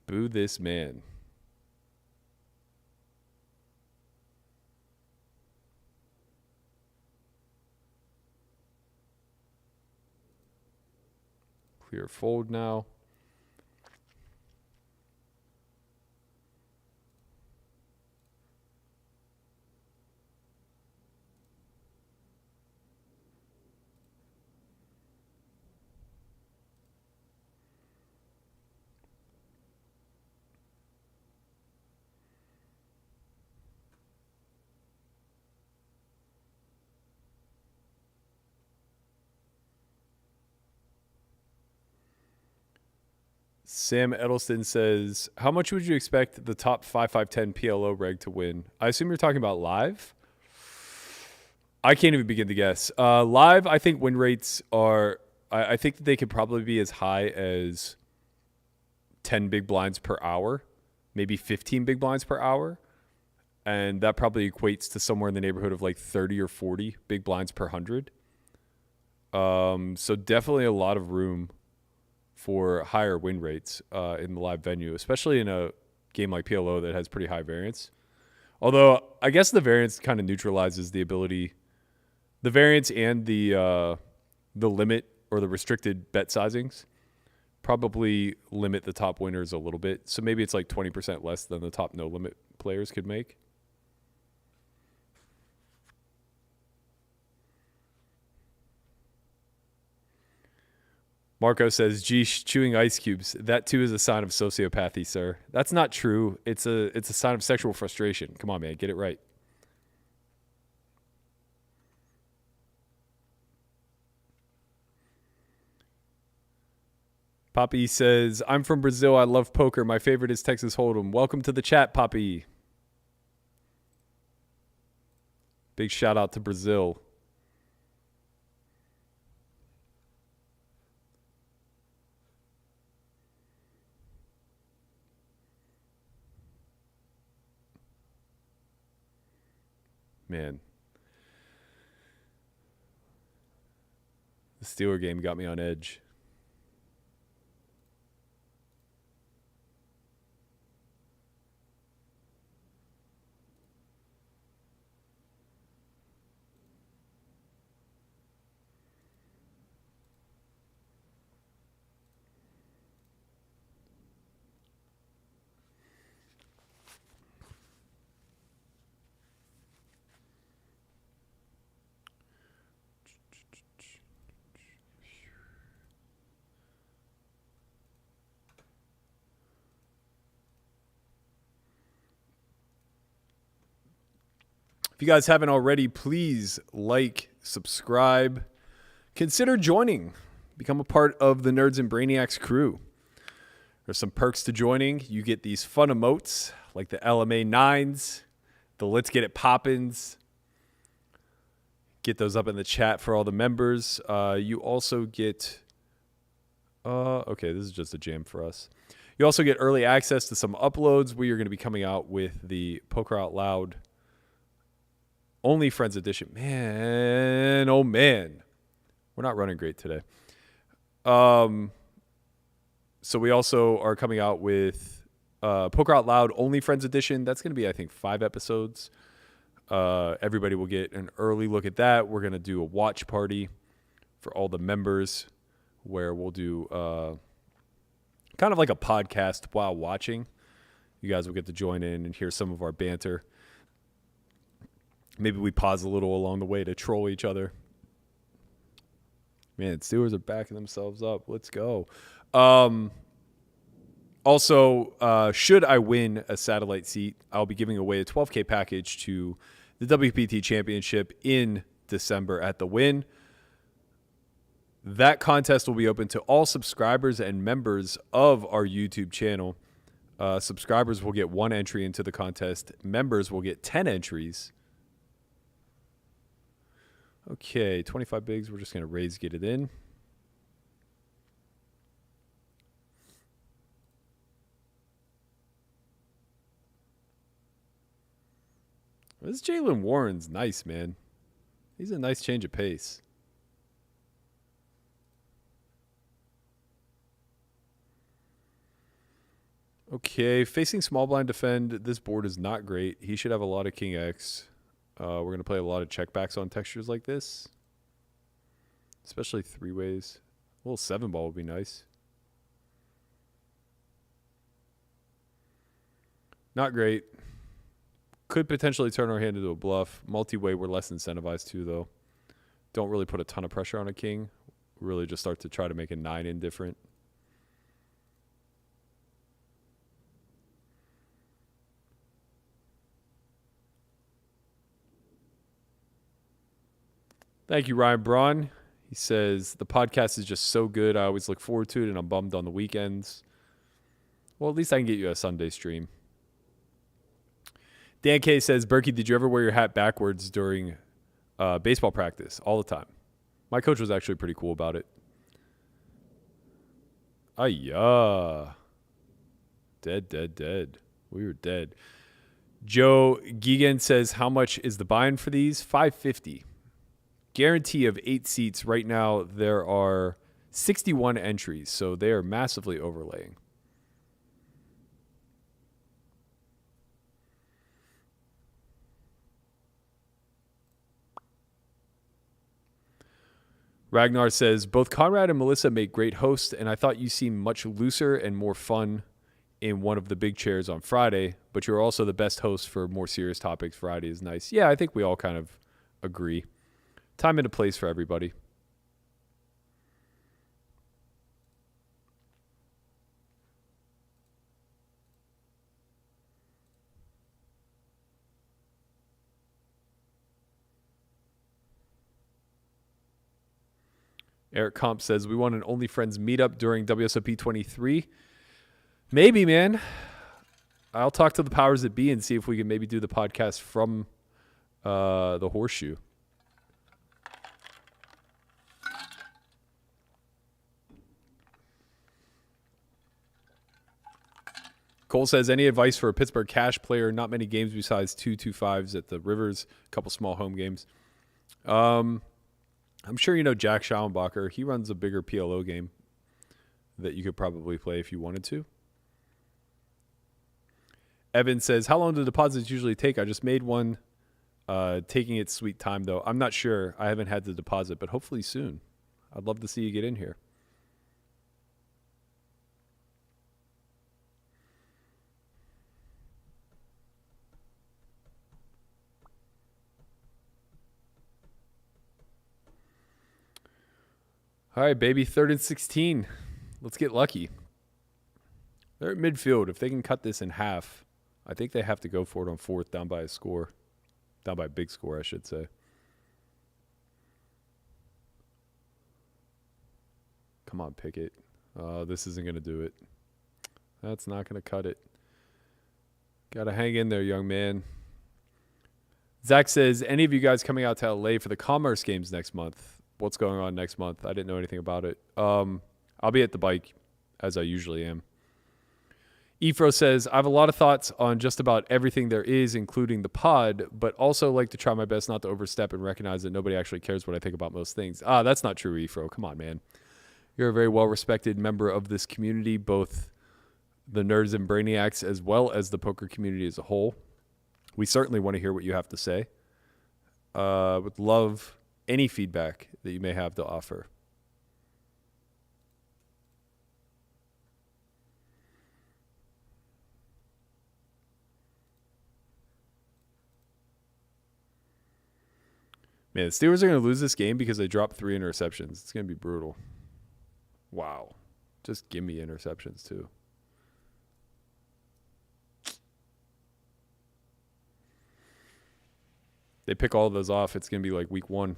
Boo this man. Clear fold now. Sam Edelston says, how much would you expect the top 5-5-10 PLO reg to win? I assume you're talking about live? I can't even begin to guess. Live, I think win rates are, I think that they could probably be as high as 10 big blinds per hour, maybe 15 big blinds per hour. And that probably equates to somewhere in the neighborhood of like 30 or 40 big blinds per 100. So definitely a lot of room for higher win rates in the live venue, especially in a game like PLO that has pretty high variance. Although I guess the variance kind of neutralizes the ability, the variance and the limit or the restricted bet sizings probably limit the top winners a little bit. So maybe it's like 20% less than the top no limit players could make. Marco says, geesh, chewing ice cubes. That too is a sign of sociopathy, sir. That's not true. It's a sign of sexual frustration. Come on, man. Get it right. Poppy says, I'm from Brazil. I love poker. My favorite is Texas Hold'em. Welcome to the chat, Poppy. Big shout out to Brazil. Man, the Steeler game got me on edge. If you guys haven't already, please like, subscribe, consider joining, become a part of the Nerds and Brainiacs crew. There's some perks to joining. You get these fun emotes like the LMA 9s, the Let's Get It Poppins. Get those up in the chat for all the members. You also get, okay, this is just a jam for us. You also get early access to some uploads. We are going to be coming out with the Poker Out Loud Only Friends edition. Man, oh man. We're not running great today. So we also are coming out with Poker Out Loud Only Friends edition. That's going to be, I think, 5 episodes. Everybody will get an early look at that. We're going to do a watch party for all the members where we'll do kind of like a podcast while watching. You guys will get to join in and hear some of our banter. Maybe we pause a little along the way to troll each other. Man, Steelers are backing themselves up. Let's go. Also, should I win a satellite seat, I'll be giving away a $12K package to the WPT Championship in December at the Win. That contest will be open to all subscribers and members of our YouTube channel. Subscribers will get 1 entry into the contest. Members will get 10 entries. Okay, 25 bigs. We're just going to get it in. This Jalen Warren's nice, man. He's a nice change of pace. Okay, facing small blind defend. This board is not great. He should have a lot of King X. We're going to play a lot of checkbacks on textures like this. Especially 3-ways. A little 7-ball would be nice. Not great. Could potentially turn our hand into a bluff. Multi-way, we're less incentivized too, though. Don't really put a ton of pressure on a king. Really just start to try to make a 9 indifferent. Thank you, Ryan Braun. He says, the podcast is just so good. I always look forward to it, and I'm bummed on the weekends. Well, at least I can get you a Sunday stream. Dan K says, Berkey, did you ever wear your hat backwards during baseball practice? All the time. My coach was actually pretty cool about it. Dead. We were dead. Joe Geegan says, how much is the buy-in for these? $550. Guarantee of 8 seats. Right now, there are 61 entries, so they are massively overlaying. Ragnar says, both Conrad and Melissa make great hosts, and I thought you seemed much looser and more fun in one of the big chairs on Friday, but you're also the best host for more serious topics. Friday is nice. Yeah, I think we all kind of agree. Time and a place for everybody. Eric Comp says, we want an Only Friends meetup during WSOP 23. Maybe, man. I'll talk to the powers that be and see if we can maybe do the podcast from the Horseshoe. Cole says, any advice for a Pittsburgh Cash player? Not many games besides 2-2-5s at the Rivers, a couple small home games. I'm sure you know Jack Schauenbacher. He runs a bigger PLO game that you could probably play if you wanted to. Evan says, how long do deposits usually take? I just made one, taking its sweet time, though. I'm not sure. I haven't had the deposit, but hopefully soon. I'd love to see you get in here. All right, baby, 3rd and 16. Let's get lucky. They're at midfield. If they can cut this in half, I think they have to go for it on 4th, down by a score. Down by a big score, I should say. Come on, Pickett. This isn't going to do it. That's not going to cut it. Got to hang in there, young man. Zach says, any of you guys coming out to LA for the Commerce Games next month? What's going on next month? I didn't know anything about it. I'll be at the bike, as I usually am. Efro says, I have a lot of thoughts on just about everything there is, including the pod, but also like to try my best not to overstep and recognize that nobody actually cares what I think about most things. That's not true, Efro. Come on, man. You're a very well-respected member of this community, both the nerds and brainiacs as well as the poker community as a whole. We certainly want to hear what you have to say. Would love any feedback that you may have to offer. Man, the Steelers are going to lose this game because they dropped 3 interceptions. It's going to be brutal. Wow. Just give me interceptions, too. They pick all of those off, it's going to be like week 1.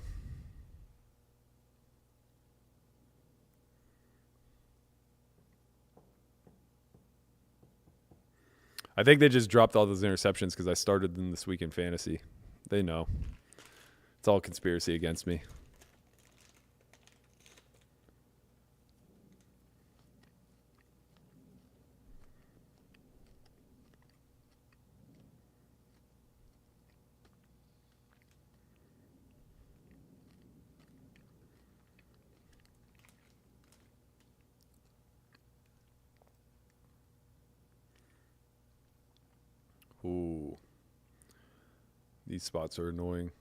I think they just dropped all those interceptions because I started them this week in fantasy. They know. It's all conspiracy against me. Ooh. These spots are annoying.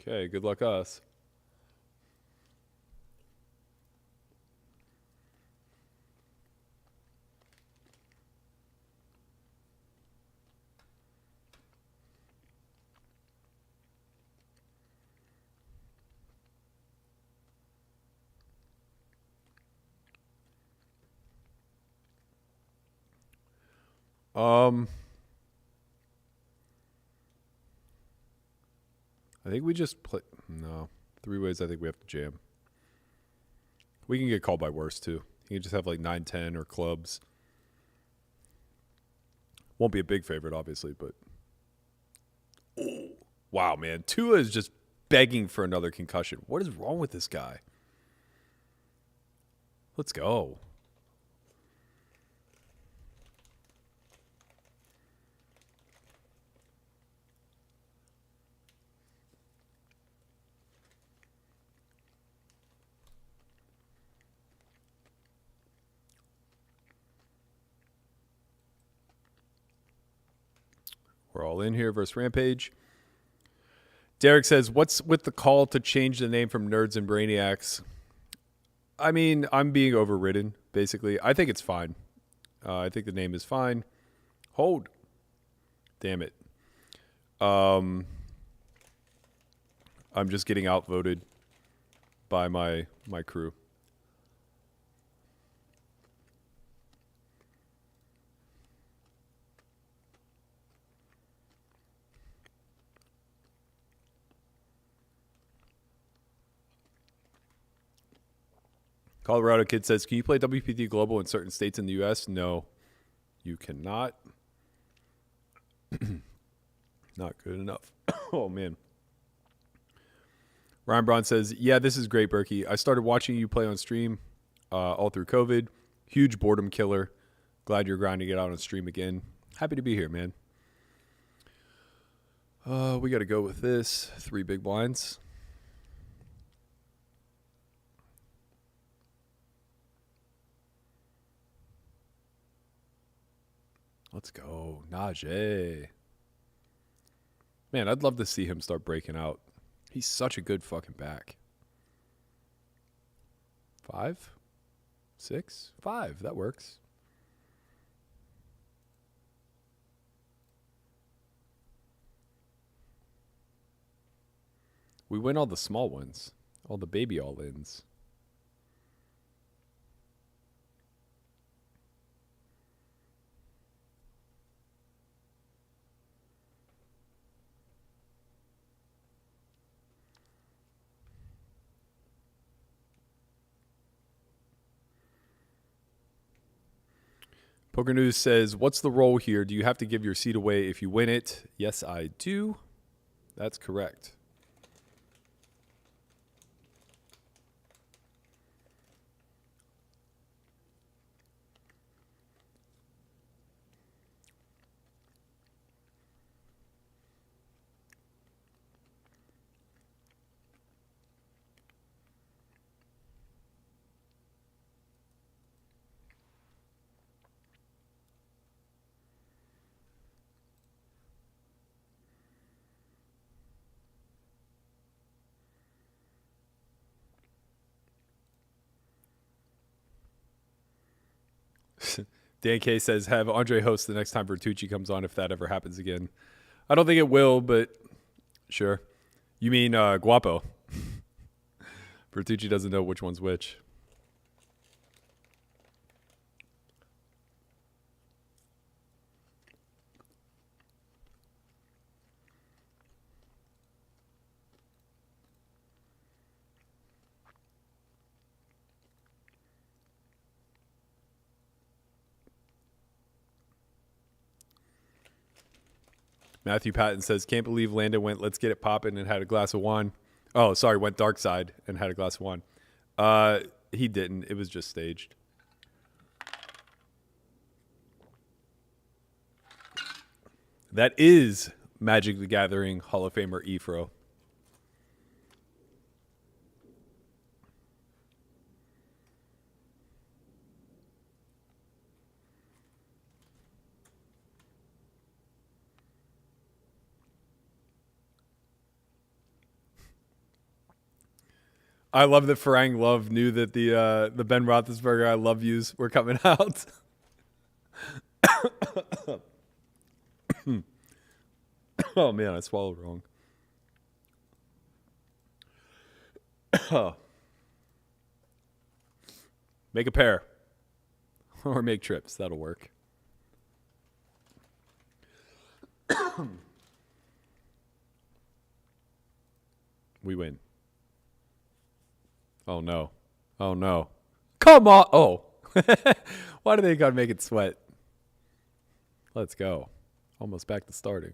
Okay, good luck us. I think we just play. No. 3 ways I think we have to jam. We can get called by worse, too. You can just have like 9-10 or clubs. Won't be a big favorite, obviously, but. Oh, wow, man. Tua is just begging for another concussion. What is wrong with this guy? Let's go. We're all in here versus Rampage. Derek says, what's with the call to change the name from Nerds and Brainiacs? I mean, I'm being overridden, basically. I think it's fine. I think the name is fine. Hold. Damn it. I'm just getting outvoted by my crew. Colorado Kid says, can you play WPT Global in certain states in the U.S.? No, you cannot. Not good enough. Oh, man. Ryan Braun says, yeah, this is great, Berkey. I started watching you play on stream all through COVID. Huge boredom killer. Glad you're grinding it out on stream again. Happy to be here, man. We got to go with this. 3 big blinds. Let's go. Najee. Man, I'd love to see him start breaking out. He's such a good fucking back. 5? 6? 5. That works. We win all the small ones. All the baby all-ins. Poker News says, what's the role here? Do you have to give your seat away if you win it? Yes, I do. That's correct. Dan K says, have Andre host the next time Bertucci comes on if that ever happens again. I don't think it will, but sure. You mean Guapo. Bertucci doesn't know which one's which. Matthew Patton says, can't believe Landon went, let's get it poppin' and had a glass of wine. Oh, sorry, went dark side and had a glass of wine. He didn't. It was just staged. That is Magic the Gathering Hall of Famer Efro. I love that Farang Love knew that the Ben Roethlisberger I love yous were coming out. Oh man, I swallowed wrong. Make a pair. Or make trips. That'll work. We win. Oh no. Oh no. Come on. Oh. Why do they gotta make it sweat? Let's go. Almost back to starting.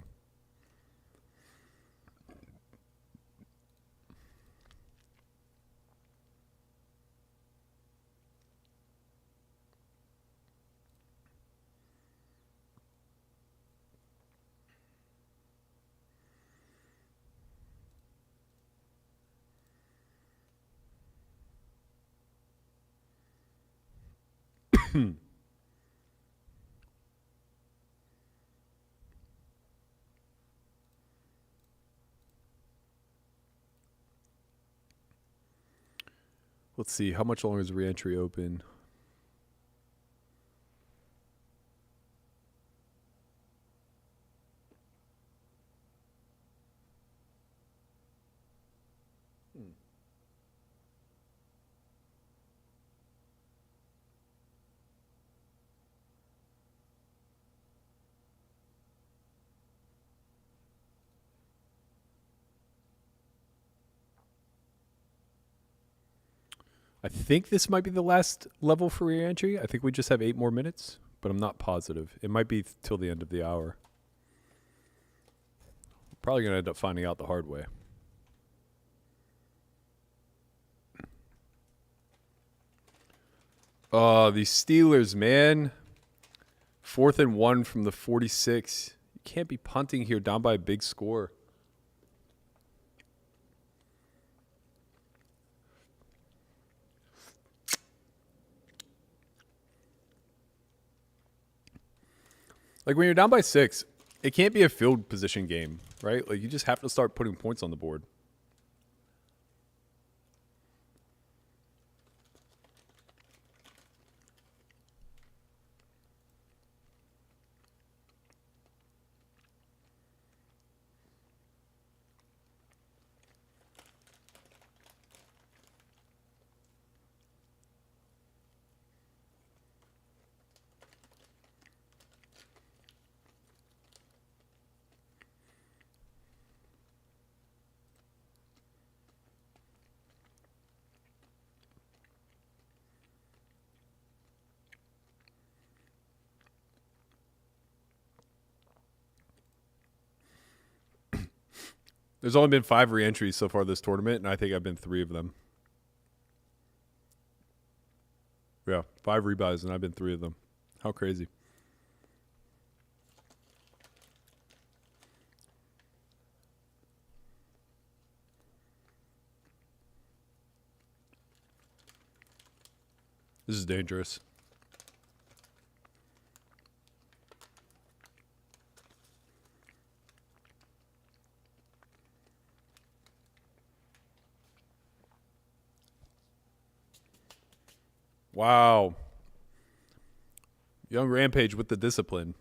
Let's see. How much longer is re-entry open? I think this might be the last level for re-entry. I think we just have 8 more minutes, but I'm not positive. It might be till the end of the hour. Probably going to end up finding out the hard way. Oh, these Steelers, man. 4th and 1 from the 46. You can't be punting here down by a big score. Like when you're down by 6, it can't be a field position game, right? Like you just have to start putting points on the board. There's only been 5 re-entries so far this tournament, and I think I've been 3 of them. Yeah, 5 rebuys, and I've been 3 of them. How crazy. This is dangerous. Wow. Young Rampage with the discipline.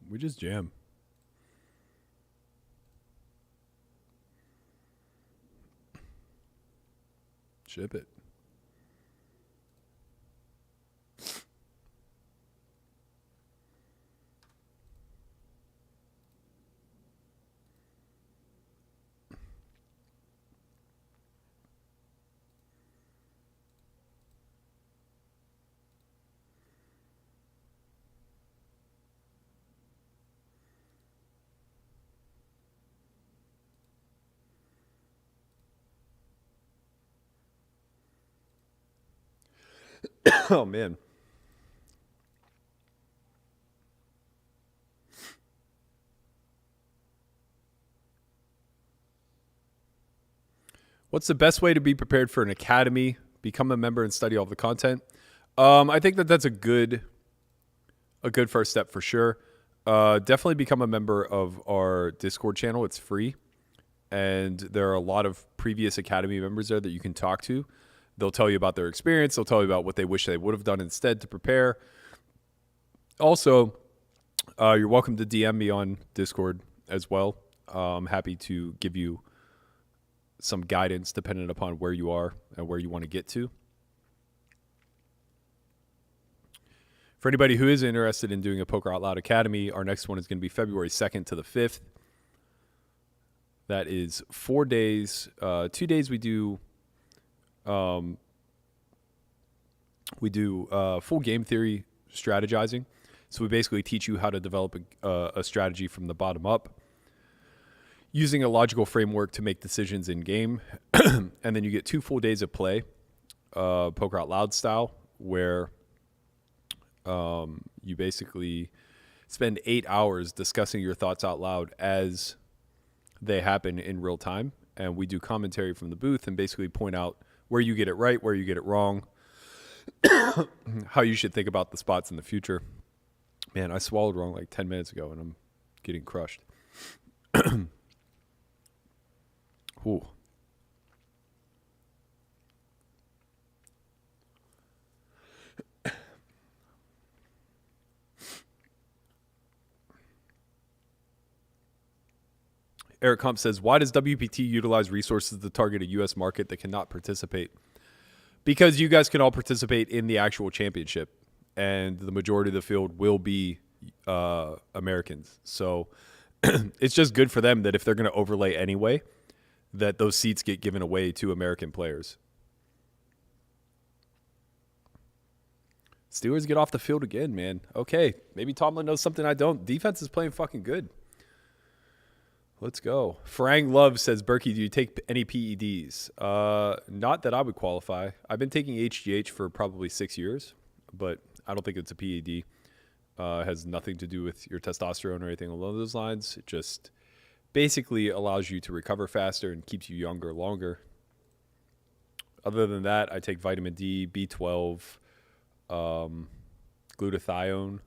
We just jam. Ship it. Oh, man. What's the best way to be prepared for an academy? Become a member and study all the content. I think that's a good first step for sure. Definitely become a member of our Discord channel. It's free. And there are a lot of previous academy members there that you can talk to. They'll tell you about their experience. They'll tell you about what they wish they would have done instead to prepare. Also, you're welcome to DM me on Discord as well. I'm happy to give you some guidance depending upon where you are and where you want to get to. For anybody who is interested in doing a Poker Out Loud Academy, our next one is going to be February 2nd to the 5th. That is 4 days. 2 days we do full game theory strategizing. So we basically teach you how to develop a strategy from the bottom up, using a logical framework to make decisions in game. And then you get 2 full days of play, Poker Out Loud style, where you basically spend 8 hours discussing your thoughts out loud as they happen in real time. And we do commentary from the booth and basically point out where you get it right, where you get it wrong, how you should think about the spots in the future. Man, I swallowed wrong like 10 minutes ago and I'm getting crushed. Ooh. Eric Hump says, why does WPT utilize resources to target a U.S. market that cannot participate? Because you guys can all participate in the actual championship, and the majority of the field will be Americans. So it's just good for them that if they're going to overlay anyway, that those seats get given away to American players. Steelers get off the field again, man. Okay, maybe Tomlin knows something I don't. Defense is playing fucking good. Let's go. Farang Love says, Berkey, do you take any PEDs? Not that I would qualify. I've been taking HGH for probably 6 years, but I don't think it's a PED. It has nothing to do with your testosterone or anything along those lines. It just basically allows you to recover faster and keeps you younger longer. Other than that, I take vitamin D, B12, glutathione,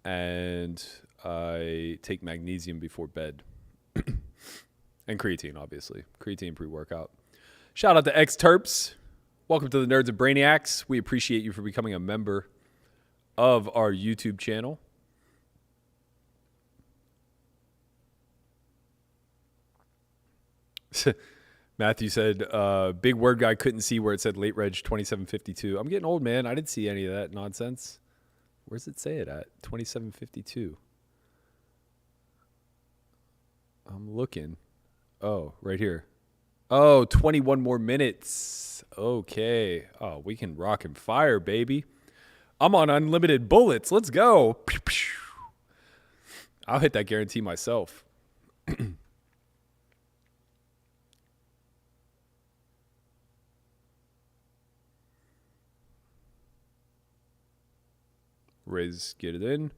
and I take magnesium before bed. And creatine, obviously. Creatine pre-workout. Shout out to X-Terps. Welcome to the Nerds and Brainiacs. We appreciate you for becoming a member of our YouTube channel. Matthew said, big word guy couldn't see where it said late reg 2752. I'm getting old, man. I didn't see any of that nonsense. Where's it say it at? 2752. I'm looking. Oh, right here. Oh, 21 more minutes. Okay. Oh, we can rock and fire, baby. I'm on unlimited bullets. Let's go. I'll hit that guarantee myself. Raise, get it in.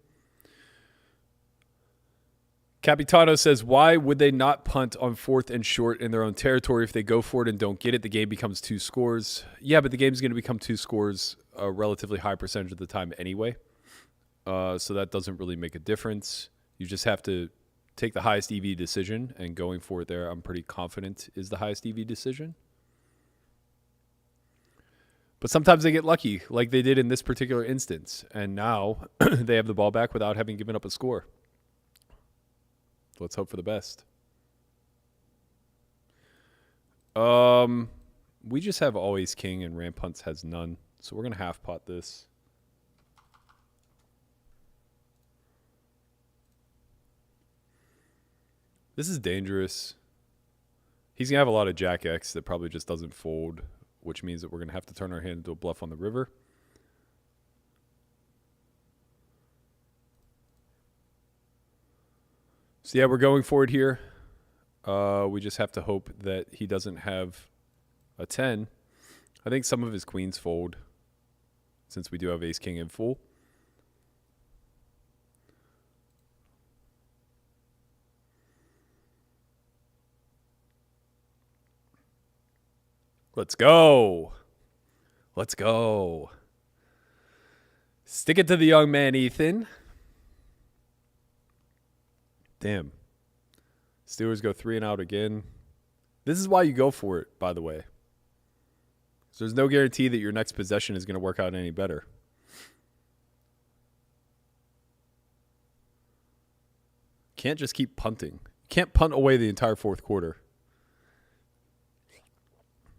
Capitano says, why would they not punt on 4th and short in their own territory? If they go for it and don't get it, the game becomes 2 scores. Yeah, but the game's going to become 2 scores a relatively high percentage of the time anyway. So that doesn't really make a difference. You just have to take the highest EV decision, and going for it there, I'm pretty confident is the highest EV decision. But sometimes they get lucky, like they did in this particular instance. And now they have the ball back without having given up a score. Let's hope for the best. We just have always king, and ramp hunts has none. So we're going to half pot this. This is dangerous. He's going to have a lot of jack X that probably just doesn't fold, which means that we're going to have to turn our hand into a bluff on the river. So yeah, we're going for it here. We just have to hope that he doesn't have a 10. I think some of his queens fold. since we do have ace king in full. Let's go. Let's go. Stick it to the young man, Ethan. Damn. Steelers go 3 and out again. This is why you go for it, by the way. So there's no guarantee that your next possession is going to work out any better. Can't just keep punting. You can't punt away the entire fourth quarter.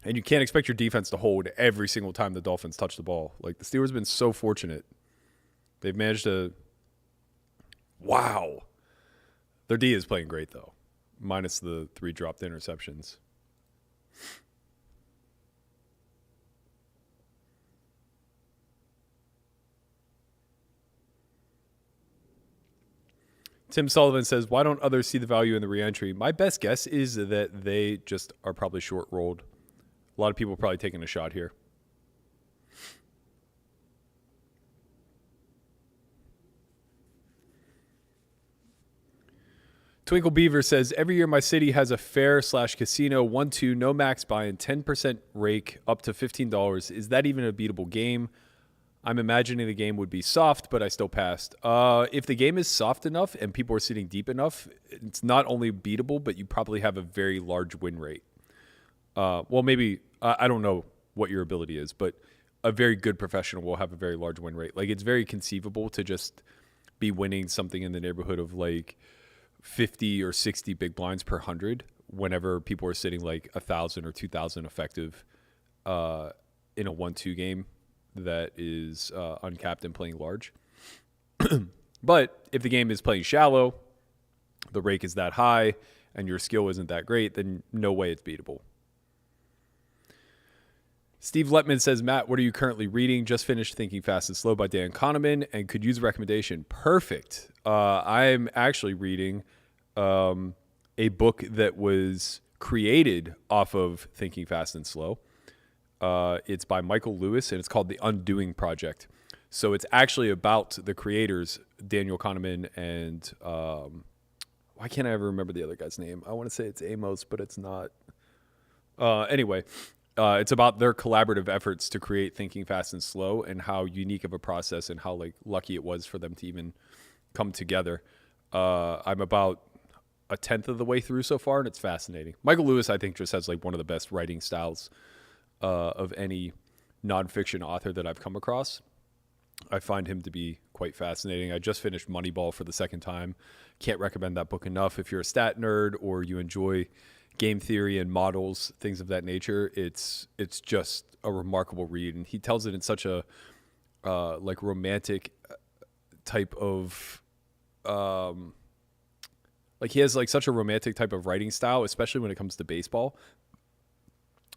And you can't expect your defense to hold every single time the Dolphins touch the ball. Like, the Steelers have been so fortunate. They've managed to... Wow. Their D is playing great, though. Minus the 3 dropped interceptions. Tim Sullivan says, why don't others see the value in the reentry? My best guess is that they just are probably short-rolled. A lot of people are probably taking a shot here. Twinkle Beaver says, every year my city has a fair/casino 1-2 no max buy-in 10% rake up to $15. Is that even a beatable game? I'm imagining the game would be soft, but I still passed. If the game is soft enough and people are sitting deep enough, it's not only beatable, but you probably have a very large win rate. Well, maybe, I don't know what your ability is, but a very good professional will have a very large win rate. Like, it's very conceivable to just be winning something in the neighborhood of like 50 or 60 big blinds per 100 whenever people are sitting like 1,000 or 2,000 effective in a 1-2 game that is uncapped and playing large. But if the game is playing shallow, the rake is that high, and your skill isn't that great, then no way it's beatable. Steve Letman says, Matt, what are you currently reading? Just finished Thinking Fast and Slow by Dan Kahneman and could use a recommendation. Perfect. I'm actually reading a book that was created off of Thinking Fast and Slow. It's by Michael Lewis, and it's called The Undoing Project. So it's actually about the creators, Daniel Kahneman and why can't I ever remember the other guy's name? I want to say it's Amos, but it's not. Anyway, it's about their collaborative efforts to create Thinking Fast and Slow and how unique of a process and how like lucky it was for them to even come together. I'm about a 10th of the way through so far, and it's fascinating. Michael Lewis, I think, just has like one of the best writing styles of any nonfiction author that I've come across. I find him to be quite fascinating. I just finished Moneyball for the second time. Can't recommend that book enough. If you're a stat nerd or you enjoy game theory and models, things of that nature, it's just a remarkable read. And he tells it in such a like romantic type of like he has like such a romantic type of writing style, especially when it comes to baseball,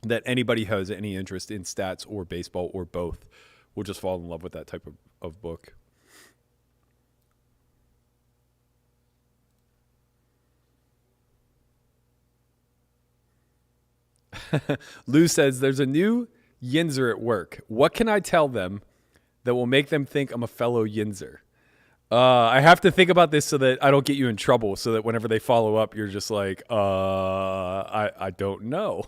that anybody who has any interest in stats or baseball or both will just fall in love with that type of book. Lou says, there's a new Yinzer at work. What can I tell them that will make them think I'm a fellow Yinzer? I have to think about this so that I don't get you in trouble, so that whenever they follow up, you're just like, I don't know.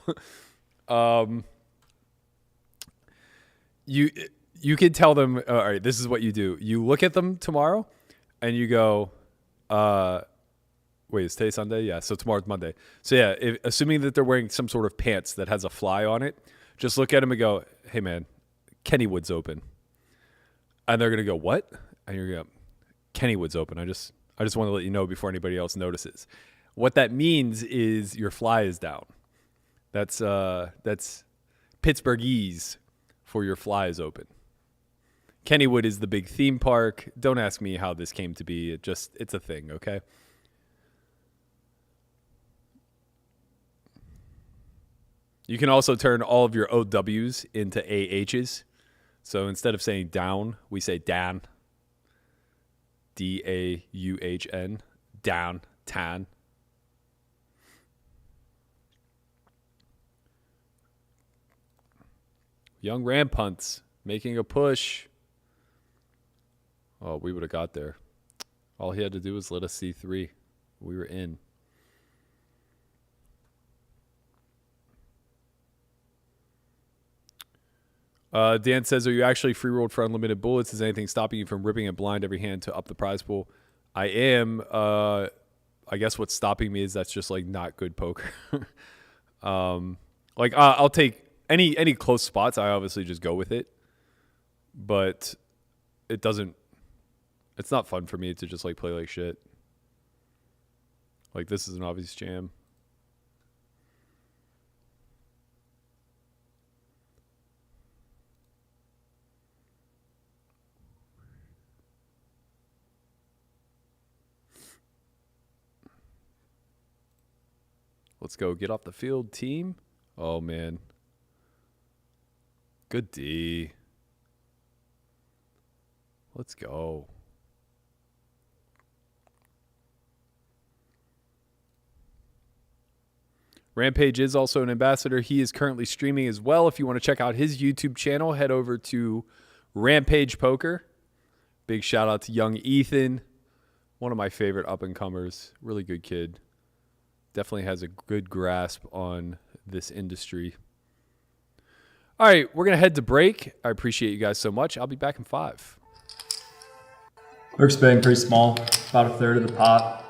You can tell them, all right, this is what you do. You look at them tomorrow and you go, wait, is today Sunday? Yeah, so tomorrow's Monday. So yeah, assuming that they're wearing some sort of pants that has a fly on it, just look at them and go, hey man, Kennywood's open. And they're going to go, what? And you're going to go, Kennywood's open. I just want to let you know before anybody else notices. What that means is your fly is down. That's Pittsburghese for your fly is open. Kennywood is the big theme park. Don't ask me how this came to be. It's a thing, okay? You can also turn all of your OWs into AHs. So instead of saying down, we say Dan. D-A-U-H-N. Down. Tan. Young Ram punts making a push. Oh, we would have got there. All he had to do was let us see 3. We were in. Dan says, are you actually free rolled for unlimited bullets? Is anything stopping you from ripping it blind every hand to up the prize pool? I am. I guess what's stopping me is that's just like not good poker. I'll take any close spots. I obviously just go with it, but it's not fun for me to just like play like shit. Like this is an obvious jam. Let's go. Get off the field, team. Oh, man. Good D. Let's go. Rampage is also an ambassador. He is currently streaming as well. If you want to check out his YouTube channel, head over to Rampage Poker. Big shout out to young Ethan. One of my favorite up-and-comers. Really good kid. Definitely has a good grasp on this industry. All right, we're going to head to break. I appreciate you guys so much. I'll be back in 5. We're betting pretty small, about a third of the pot.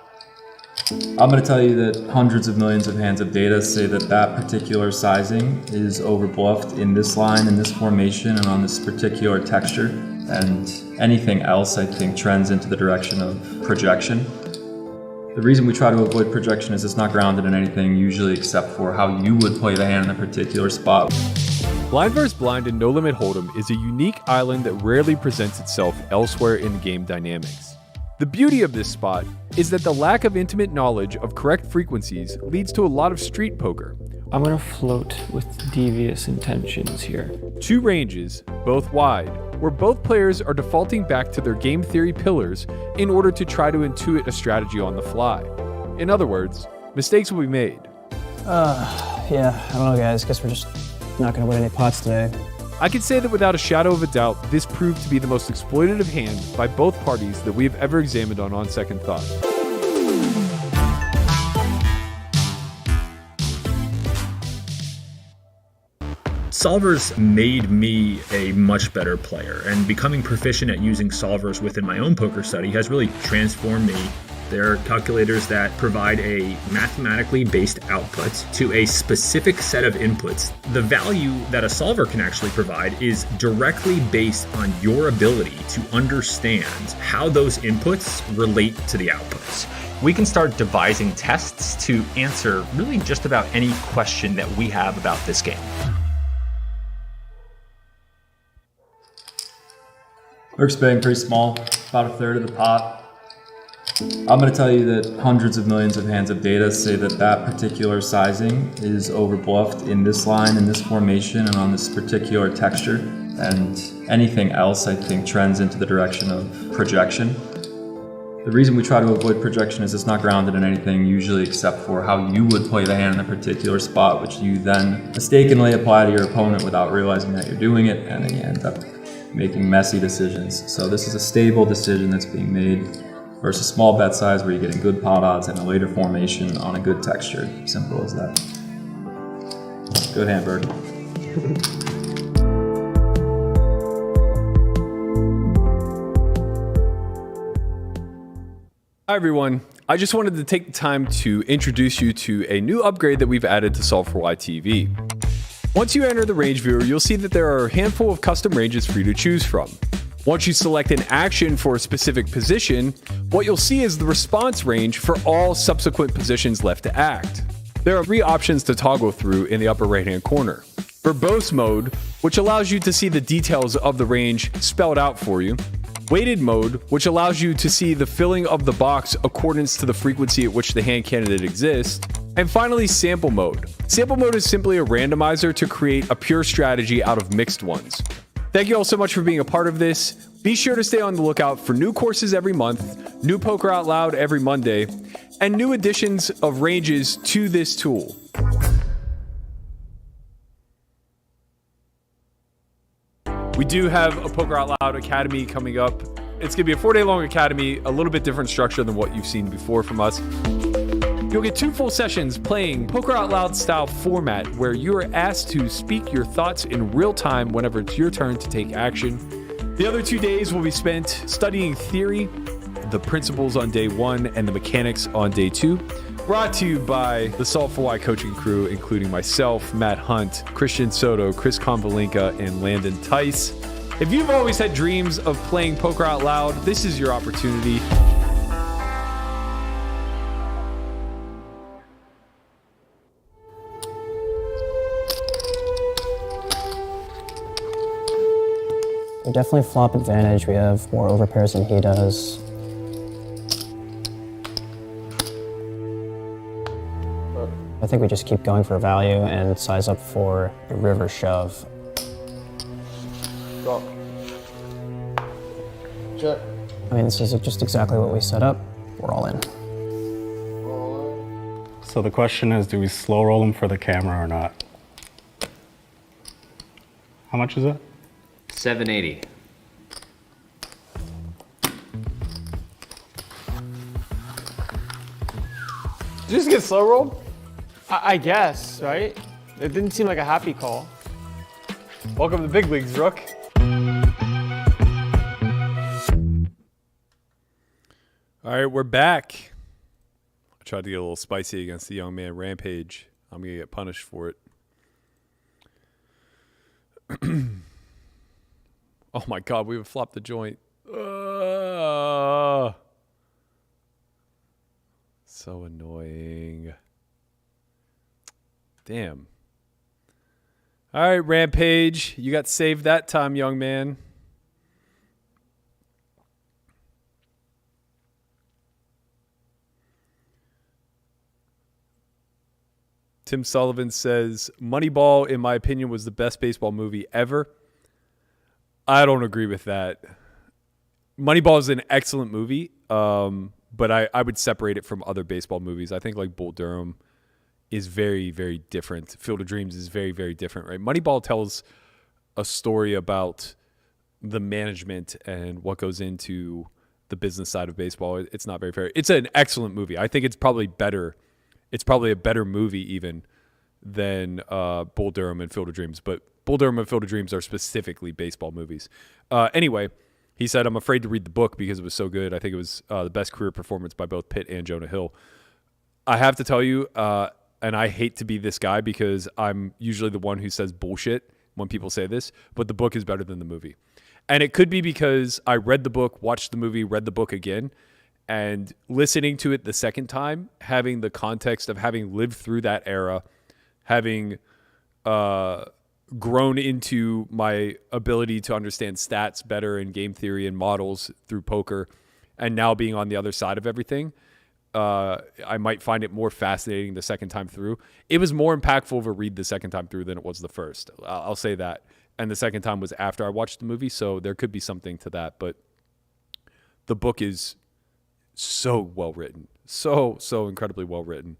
I'm going to tell you that hundreds of millions of hands of data say that that particular sizing is overbluffed in this line, in this formation, and on this particular texture. And anything else, I think, trends into the direction of projection. The reason we try to avoid projection is it's not grounded in anything usually except for how you would play the hand in a particular spot. Blind vs. Blind in No Limit Hold'em is a unique island that rarely presents itself elsewhere in game dynamics. The beauty of this spot is that the lack of intimate knowledge of correct frequencies leads to a lot of street poker. I'm gonna float with devious intentions here. 2 ranges, both wide, where both players are defaulting back to their game theory pillars in order to try to intuit a strategy on the fly. In other words, mistakes will be made. Yeah, I don't know, guys. Guess we're just not gonna win any pots today. I can say that without a shadow of a doubt, this proved to be the most exploitative hand by both parties that we have ever examined on second thought. Solvers made me a much better player, and becoming proficient at using solvers within my own poker study has really transformed me. They're calculators that provide a mathematically based output to a specific set of inputs. The value that a solver can actually provide is directly based on your ability to understand how those inputs relate to the outputs. We can start devising tests to answer really just about any question that we have about this game. We're betting pretty small, about a third of the pot. I'm going to tell you that hundreds of millions of hands of data say that that particular sizing is overbluffed in this line, in this formation, and on this particular texture. And anything else, I think, trends into the direction of projection. The reason we try to avoid projection is it's not grounded in anything usually except for how you would play the hand in a particular spot, which you then mistakenly apply to your opponent without realizing that you're doing it, and then you end up making messy decisions. So this is a stable decision that's being made versus small bet size where you're getting good pot odds and a later formation on a good texture. Simple as that. Good hand, Berkey. Hi everyone, I just wanted to take the time to introduce you to a new upgrade that we've added to Solve for Why TV. Once you enter the range viewer, you'll see that there are a handful of custom ranges for you to choose from. Once you select an action for a specific position, what you'll see is the response range for all subsequent positions left to act. There are 3 options to toggle through in the upper right-hand corner. Verbose mode, which allows you to see the details of the range spelled out for you. Weighted mode, which allows you to see the filling of the box accordance to the frequency at which the hand candidate exists. And finally, sample mode. Sample mode is simply a randomizer to create a pure strategy out of mixed ones. Thank you all so much for being a part of this. Be sure to stay on the lookout for new courses every month, new Poker Out Loud every Monday, and new additions of ranges to this tool. We do have a Poker Out Loud Academy coming up It's going to be a 4-day long academy, a little bit different structure than what you've seen before from us. You'll get 2 full sessions playing Poker Out Loud style format where you are asked to speak your thoughts in real time whenever it's your turn to take action. The other 2 days will be spent studying theory, the principles on day 1, and the mechanics on day 2. Brought to you by the Solve for Why coaching crew, including myself, Matt Hunt, Christian Soto, Chris Convalinka, and Landon Tice. If you've always had dreams of playing Poker Out Loud, this is your opportunity. We definitely flop advantage. We have more overpairs than he does. I think we just keep going for value and size up for a river shove. Go. Check. I mean, this is just exactly what we set up. We're all in. So the question is, do we slow roll them for the camera or not? How much is it? 780. Did you just get slow rolled? I guess, right? It didn't seem like a happy call. Welcome to the big leagues, Rook. All right, we're back. I tried to get a little spicy against the young man Rampage. I'm going to get punished for it. Oh my God, we have flopped the joint. So annoying. Damn. All right, Rampage. You got saved that time, young man. Tim Sullivan says, Moneyball, in my opinion, was the best baseball movie ever. I don't agree with that. Moneyball is an excellent movie, but I would separate it from other baseball movies. I think like Bull Durham is very, very different. Field of Dreams is very, very different, right? Moneyball tells a story about the management and what goes into the business side of baseball. It's not very fair. It's an excellent movie. I think it's probably better. It's probably a better movie even than Bull Durham and Field of Dreams. But Bull Durham and Field of Dreams are specifically baseball movies. Anyway, he said, I'm afraid to read the book because it was so good. I think it was the best career performance by both Pitt and Jonah Hill. I have to tell you, and I hate to be this guy because I'm usually the one who says bullshit when people say this, but the book is better than the movie. And it could be because I read the book, watched the movie, read the book again, and listening to it the second time, having the context of having lived through that era, having grown into my ability to understand stats better and game theory and models through poker, and now being on the other side of everything, I might find it more fascinating the second time through. It was more impactful of a read the second time through than it was the first. I'll say that. And the second time was after I watched the movie, so there could be something to that. But the book is so well written. So incredibly well written.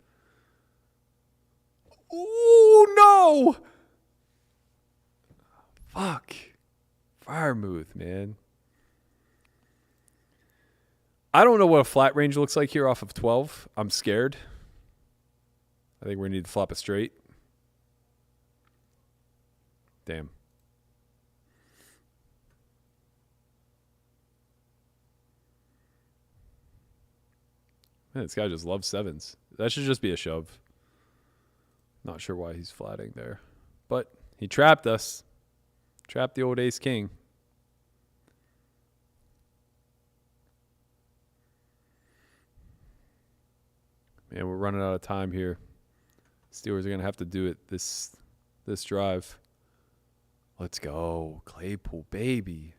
Ooh, no! Fuck. Firemuth, man. I don't know what a flat range looks like here off of 12. I'm scared. I think we're going to need to flop it straight. Damn. Man, this guy just loves sevens. That should just be a shove. Not sure why he's flatting there. But he trapped us. Trapped the old ace king. Man, we're running out of time here. Steelers are going to have to do it this drive. Let's go. Claypool, baby.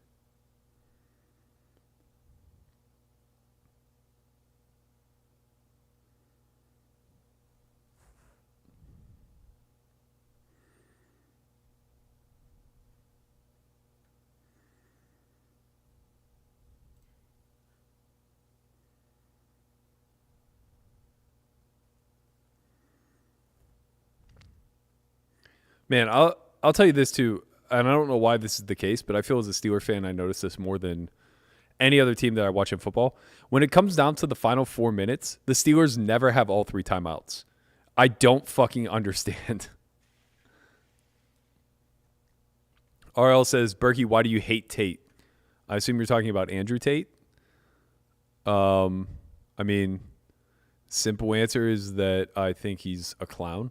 Man, I'll tell you this too, and I don't know why this is the case, but I feel as a Steeler fan, I notice this more than any other team that I watch in football, when it comes down to the final 4 minutes, the Steelers never have all 3 timeouts. I don't fucking understand. RL says, Berkey, why do you hate Tate? I assume you're talking about Andrew Tate. I mean, simple answer is that I think he's a clown.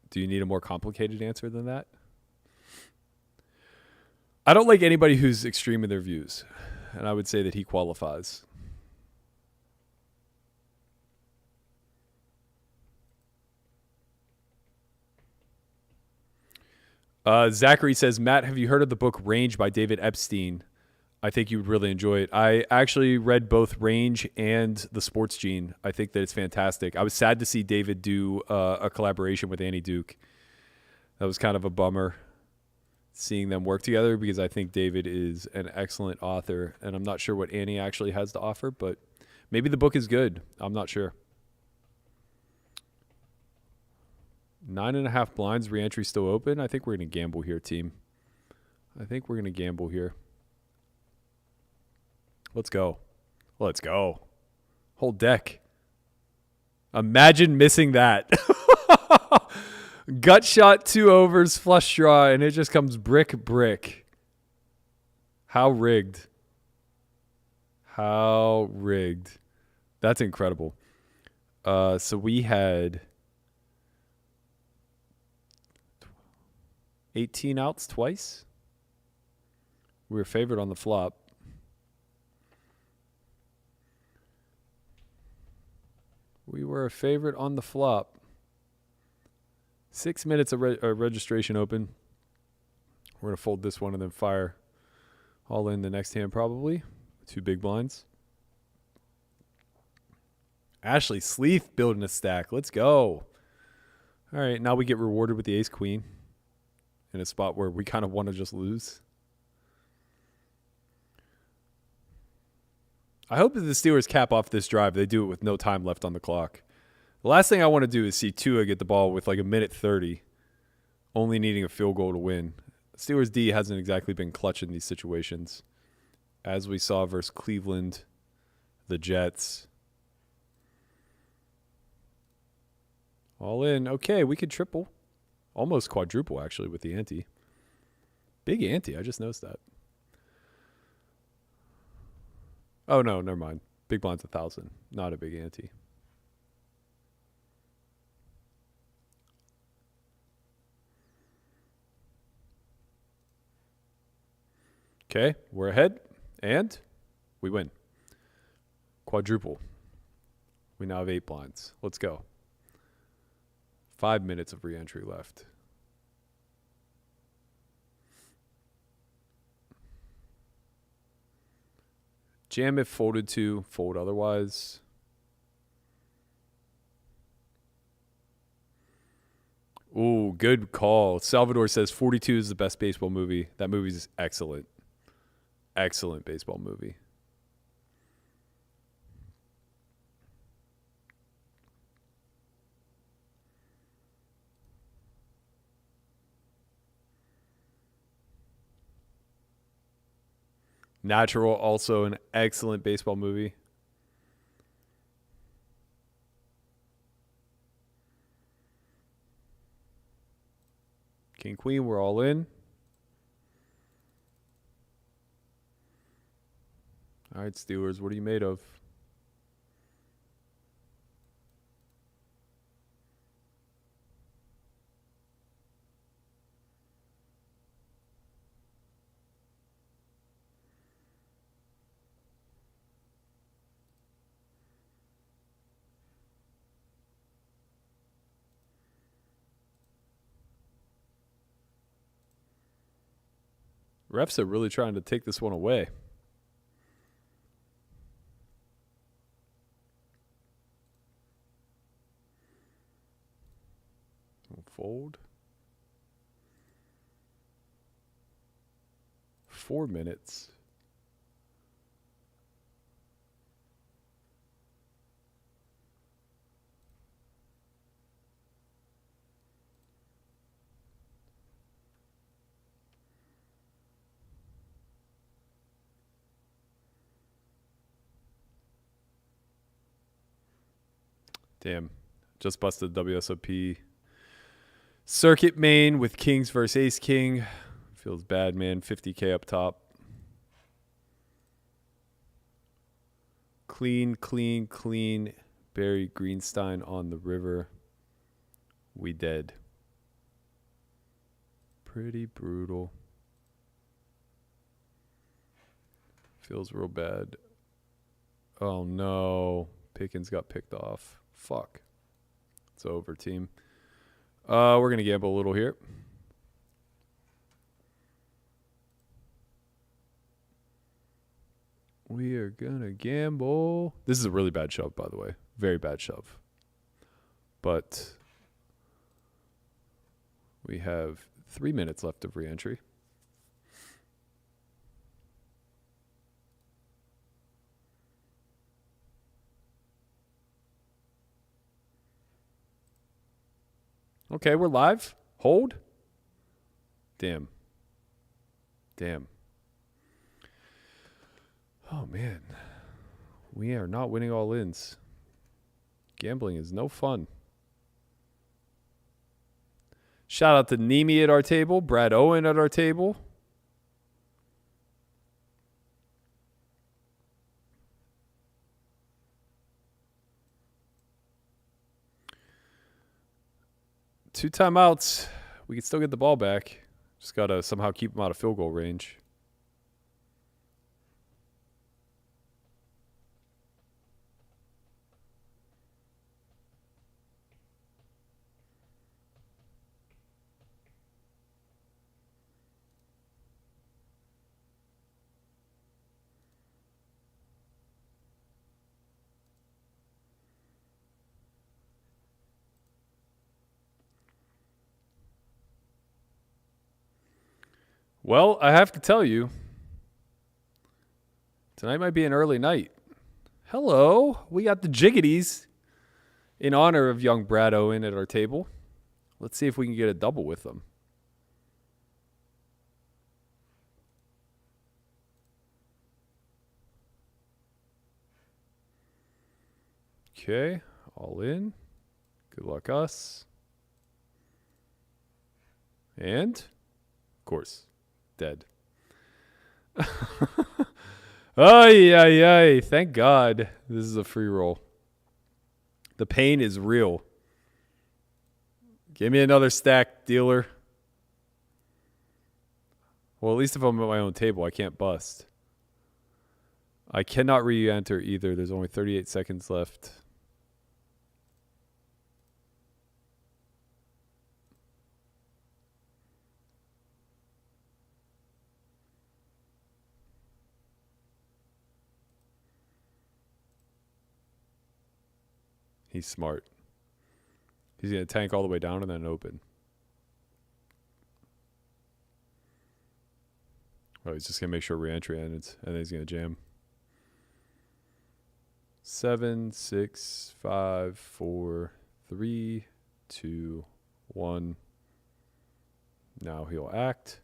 Do you need a more complicated answer than that? I don't like anybody who's extreme in their views, and I would say that he qualifies. Zachary says, Matt, have you heard of the book Range by David Epstein? I think you would really enjoy it. I actually read both Range and The Sports Gene. I think that it's fantastic. I was sad to see David do a collaboration with Annie Duke. That was kind of a bummer seeing them work together because I think David is an excellent author, and I'm not sure what Annie actually has to offer, but maybe the book is good. I'm not sure. 9.5 blinds, re-entry still open. I think we're going to gamble here, team. I think we're going to gamble here. Let's go. Let's go. Whole deck. Imagine missing that. Gut shot, 2 overs, flush draw, and it just comes brick. How rigged. How rigged. That's incredible. So we had 18 outs twice. We were favored on the flop. We were a favorite on the flop. 6 minutes of registration open. We're going to fold this one and then fire all in the next hand probably. 2 big blinds. Ashley Sleeth building a stack. Let's go. All right, now we get rewarded with the ace-queen in a spot where we kind of want to just lose. I hope that the Steelers cap off this drive. They do it with no time left on the clock. The last thing I want to do is see Tua get the ball with like a minute 30, only needing a field goal to win. Steelers D hasn't exactly been clutch in these situations, as we saw versus Cleveland, the Jets. All in. Okay, we could triple. Almost quadruple, actually, with the ante. Big ante. I just noticed that. Oh, no, never mind. Big blind's 1,000. Not a big ante. Okay, we're ahead, and we win. Quadruple. We now have 8 blinds. Let's go. 5 minutes of re-entry left. Jam if folded to, fold otherwise. Ooh, good call. Salvador says 42 is the best baseball movie. That movie's excellent. Excellent baseball movie. Natural, also an excellent baseball movie. King, Queen, we're all in. All right, Steelers, what are you made of? Refs are really trying to take this one away. We'll fold. 4 minutes. Damn. Just busted WSOP. Circuit main with kings versus ace king. Feels bad, man. 50K up top. Clean, clean, clean. Barry Greenstein on the river. We dead. Pretty brutal. Feels real bad. Oh no. Pickens got picked off. Fuck. It's over, team. We're going to gamble a little here. We are going to gamble. This is a really bad shove, by the way. Very bad shove. But we have 3 minutes left of re-entry. Okay, we're live. Hold. Damn. Damn. Oh, man. We are not winning all ins. Gambling is no fun. Shout out to Nemi at our table. Brad Owen at our table. Two timeouts. We can still get the ball back. Just got to somehow keep them out of field goal range. Well, I have to tell you, tonight might be an early night. Hello, we got the Jiggities in honor of young Brad Owen at our table. Let's see if we can get a double with them. Okay, all in. Good luck us. And, of course, dead. Ay, ay, ay. Thank God this is a free roll. The pain is real. Give me another stack, dealer. Well, at least if I'm at my own table, I can't bust. I cannot re-enter either. There's only 38 seconds left. He's smart. He's going to tank all the way down and then open. Oh, he's just going to make sure re-entry ends, and then he's going to jam. 7, 6, 5, 4, 3, 2, 1. Now he'll act.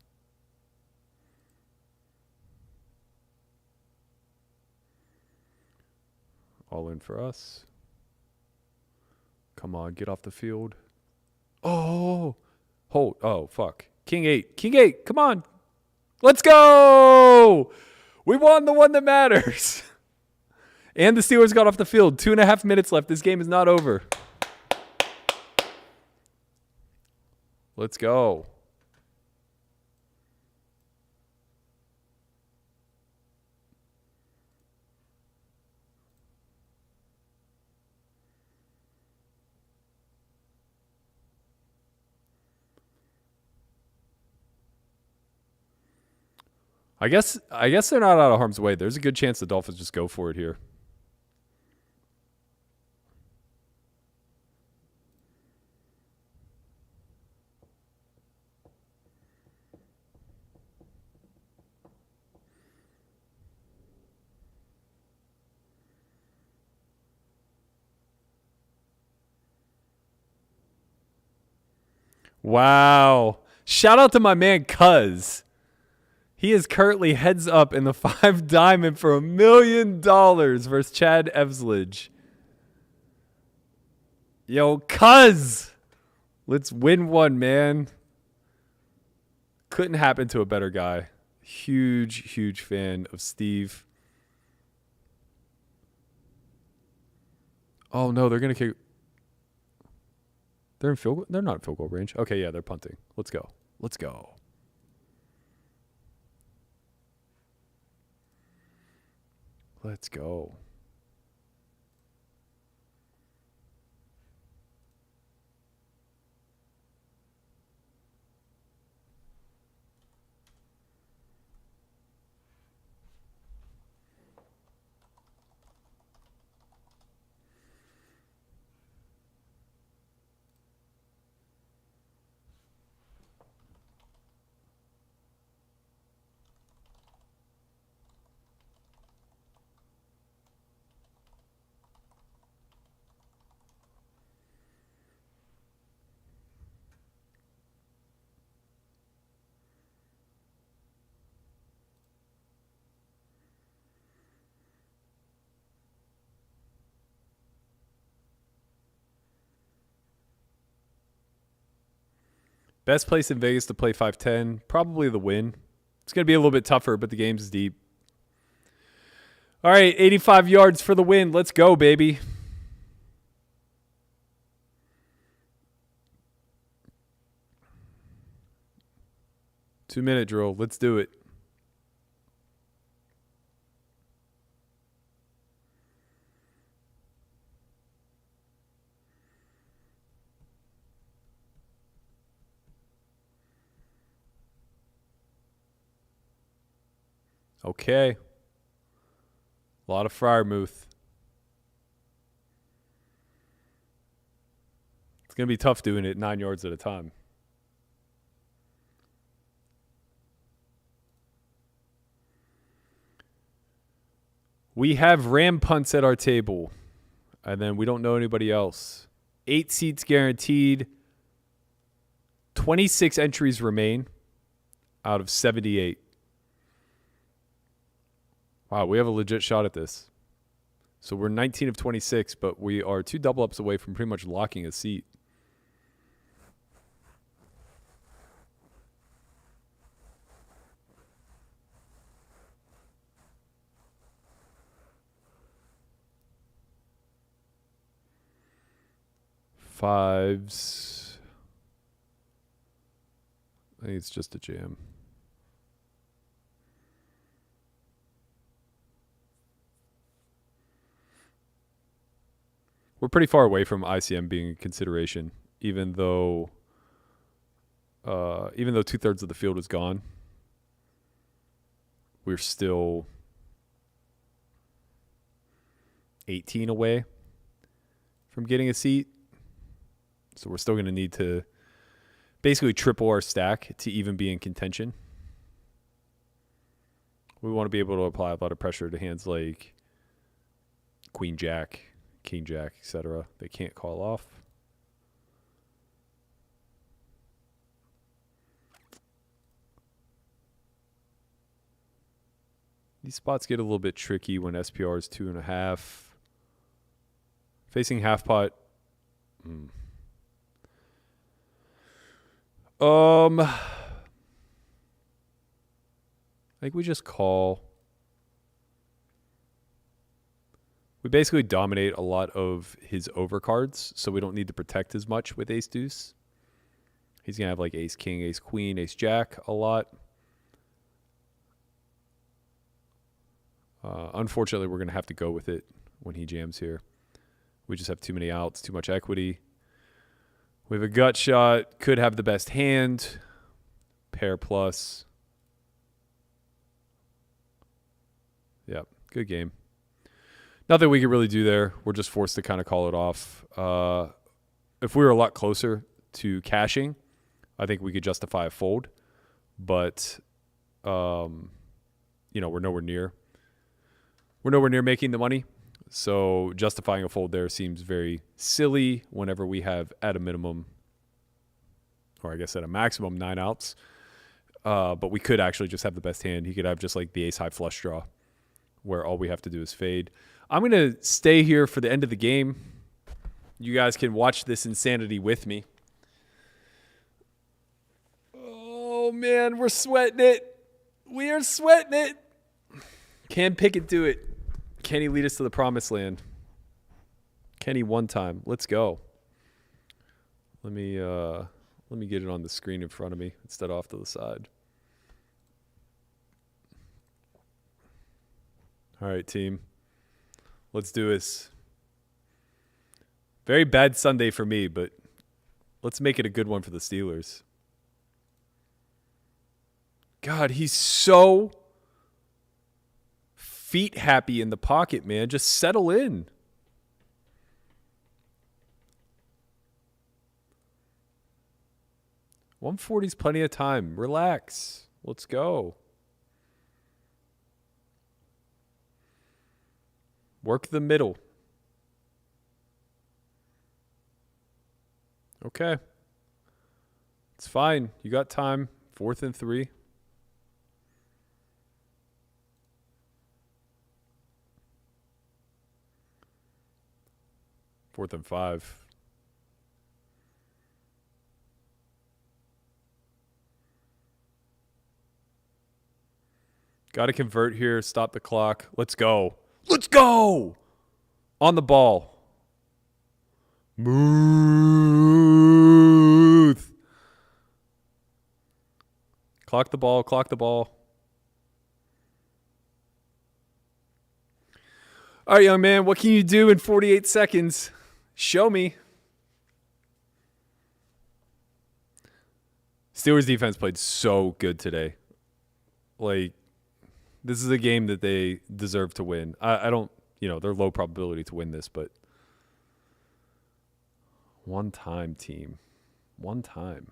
All in for us. Come on, get off the field. Oh, hold. Oh, fuck. King 8. King 8. Come on. Let's go. We won the one that matters. And the Steelers got off the field. 2.5 minutes left. This game is not over. Let's go. I guess they're not out of harm's way. There's a good chance the Dolphins just go for it here. Wow. Shout out to my man Cuz. He is currently heads up in the 5 diamond for $1 million versus Chad Evsledge. Yo, cuz! Let's win one, man. Couldn't happen to a better guy. Huge, huge fan of Steve. Oh, no, they're going to kick. They're in field goal? They're not in field goal range. Okay, yeah, they're punting. Let's go. Let's go. Let's go. Best place in Vegas to play 510, probably the win. It's going to be a little bit tougher, but the game's deep. All right, 85 yards for the win. Let's go, baby. Two-minute drill. Let's do it. Okay. A lot of Friarmouth. It's going to be tough doing it 9 yards at a time. We have Ram punts at our table. And then we don't know anybody else. 8 seats guaranteed. 26 entries remain out of 78. Wow, we have a legit shot at this. So we're 19 of 26, but we are 2 double ups away from pretty much locking a seat. Fives. I think it's just a jam. We're pretty far away from ICM being a consideration, even though 2/3 of the field is gone. We're still 18 away from getting a seat. So we're still going to need to basically triple our stack to even be in contention. We want to be able to apply a lot of pressure to hands like Queen Jack, King Jack, etc. They can't call off. These spots get a little bit tricky when SPR is 2.5. Facing half pot. I think we just call. We basically dominate a lot of his overcards, so we don't need to protect as much with ace deuce. He's going to have like ace king, ace queen, ace jack a lot. Unfortunately, we're going to have to go with it when he jams here. We just have too many outs, too much equity. We have a gut shot, could have the best hand. Pair plus. Yep, good game. Nothing we can really do there. We're just forced to kind of call it off. If we were a lot closer to cashing, I think we could justify a fold. But, we're nowhere near. We're nowhere near making the money. So justifying a fold there seems very silly whenever we have at a minimum, or I guess at a maximum, 9 outs. But we could actually just have the best hand. He could have just like the ace high flush draw where all we have to do is fade. I'm going to stay here for the end of the game. You guys can watch this insanity with me. Oh, man, we're sweating it. We are sweating it. Can Pickett do it? Can he lead us to the promised land? Can he one time? Let's go. Let me get it on the screen in front of me instead of off to the side. All right, team. Let's do this. Very bad Sunday for me, but let's make it a good one for the Steelers. God, he's so feet happy in the pocket, man. Just settle in. $140's plenty of time. Relax. Let's go. Work the middle. Okay. It's fine. You got time. 4th and 3. Fourth and 5. Got to convert here. Stop the clock. Let's go. Let's go! On the ball. Smooth. Clock the ball. Clock the ball. All right, young man. What can you do in 48 seconds? Show me. Steelers defense played so good today. Like, this is a game that they deserve to win. I don't, they're low probability to win this, but one time, team. One time.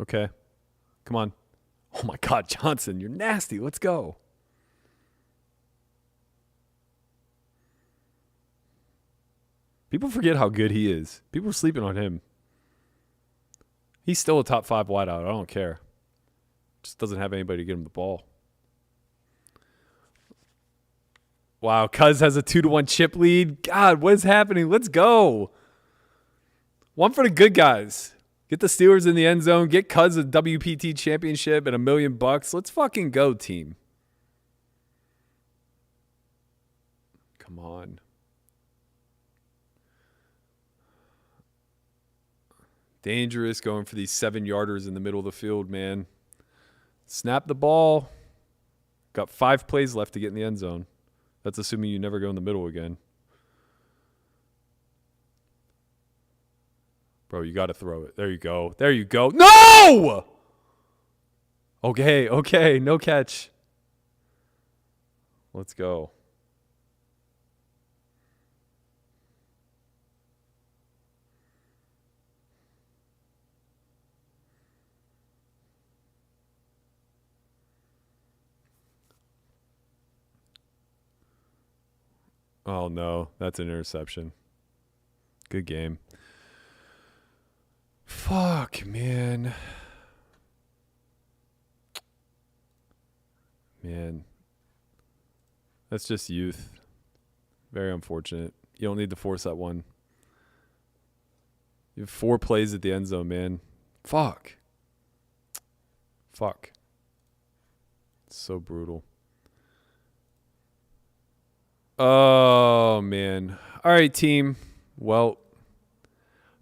Okay. Come on. Oh, my God, Johnson, you're nasty. Let's go. People forget how good he is. People are sleeping on him. He's still a top 5 wideout. I don't care. Just doesn't have anybody to get him the ball. Wow, Cuz has a 2-1 chip lead. God, what is happening? Let's go. One for the good guys. Get the Steelers in the end zone. Get Cuz a WPT championship and $1 million. Let's fucking go, team. Come on. Dangerous going for these 7-yarders in the middle of the field, man. Snap the ball. Got 5 plays left to get in the end zone. That's assuming you never go in the middle again. Bro, you got to throw it. There you go. There you go. No! Okay. No catch. Let's go. Oh, no. That's an interception. Good game. Fuck, man. Man. That's just youth. Very unfortunate. You don't need to force that one. You have 4 plays at the end zone, man. Fuck. It's so brutal. Oh, man. All right, team. Well,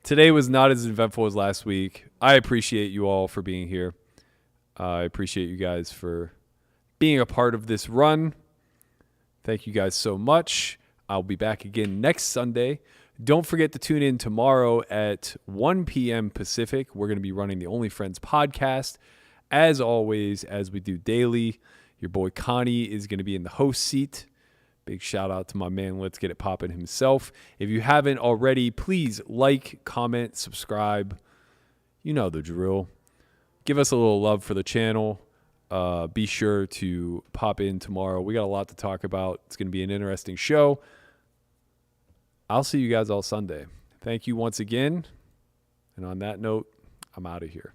today was not as eventful as last week. I appreciate you all for being here. I appreciate you guys for being a part of this run. Thank you guys so much. I'll be back again next Sunday. Don't forget to tune in tomorrow at 1 p.m. Pacific. We're going to be running the Only Friends podcast. As always, as we do daily, your boy Connie is going to be in the host seat. Big shout out to my man, Let's Get It Poppin' himself. If you haven't already, please like, comment, subscribe. You know the drill. Give us a little love for the channel. Be sure to pop in tomorrow. We got a lot to talk about. It's going to be an interesting show. I'll see you guys all Sunday. Thank you once again. And on that note, I'm out of here.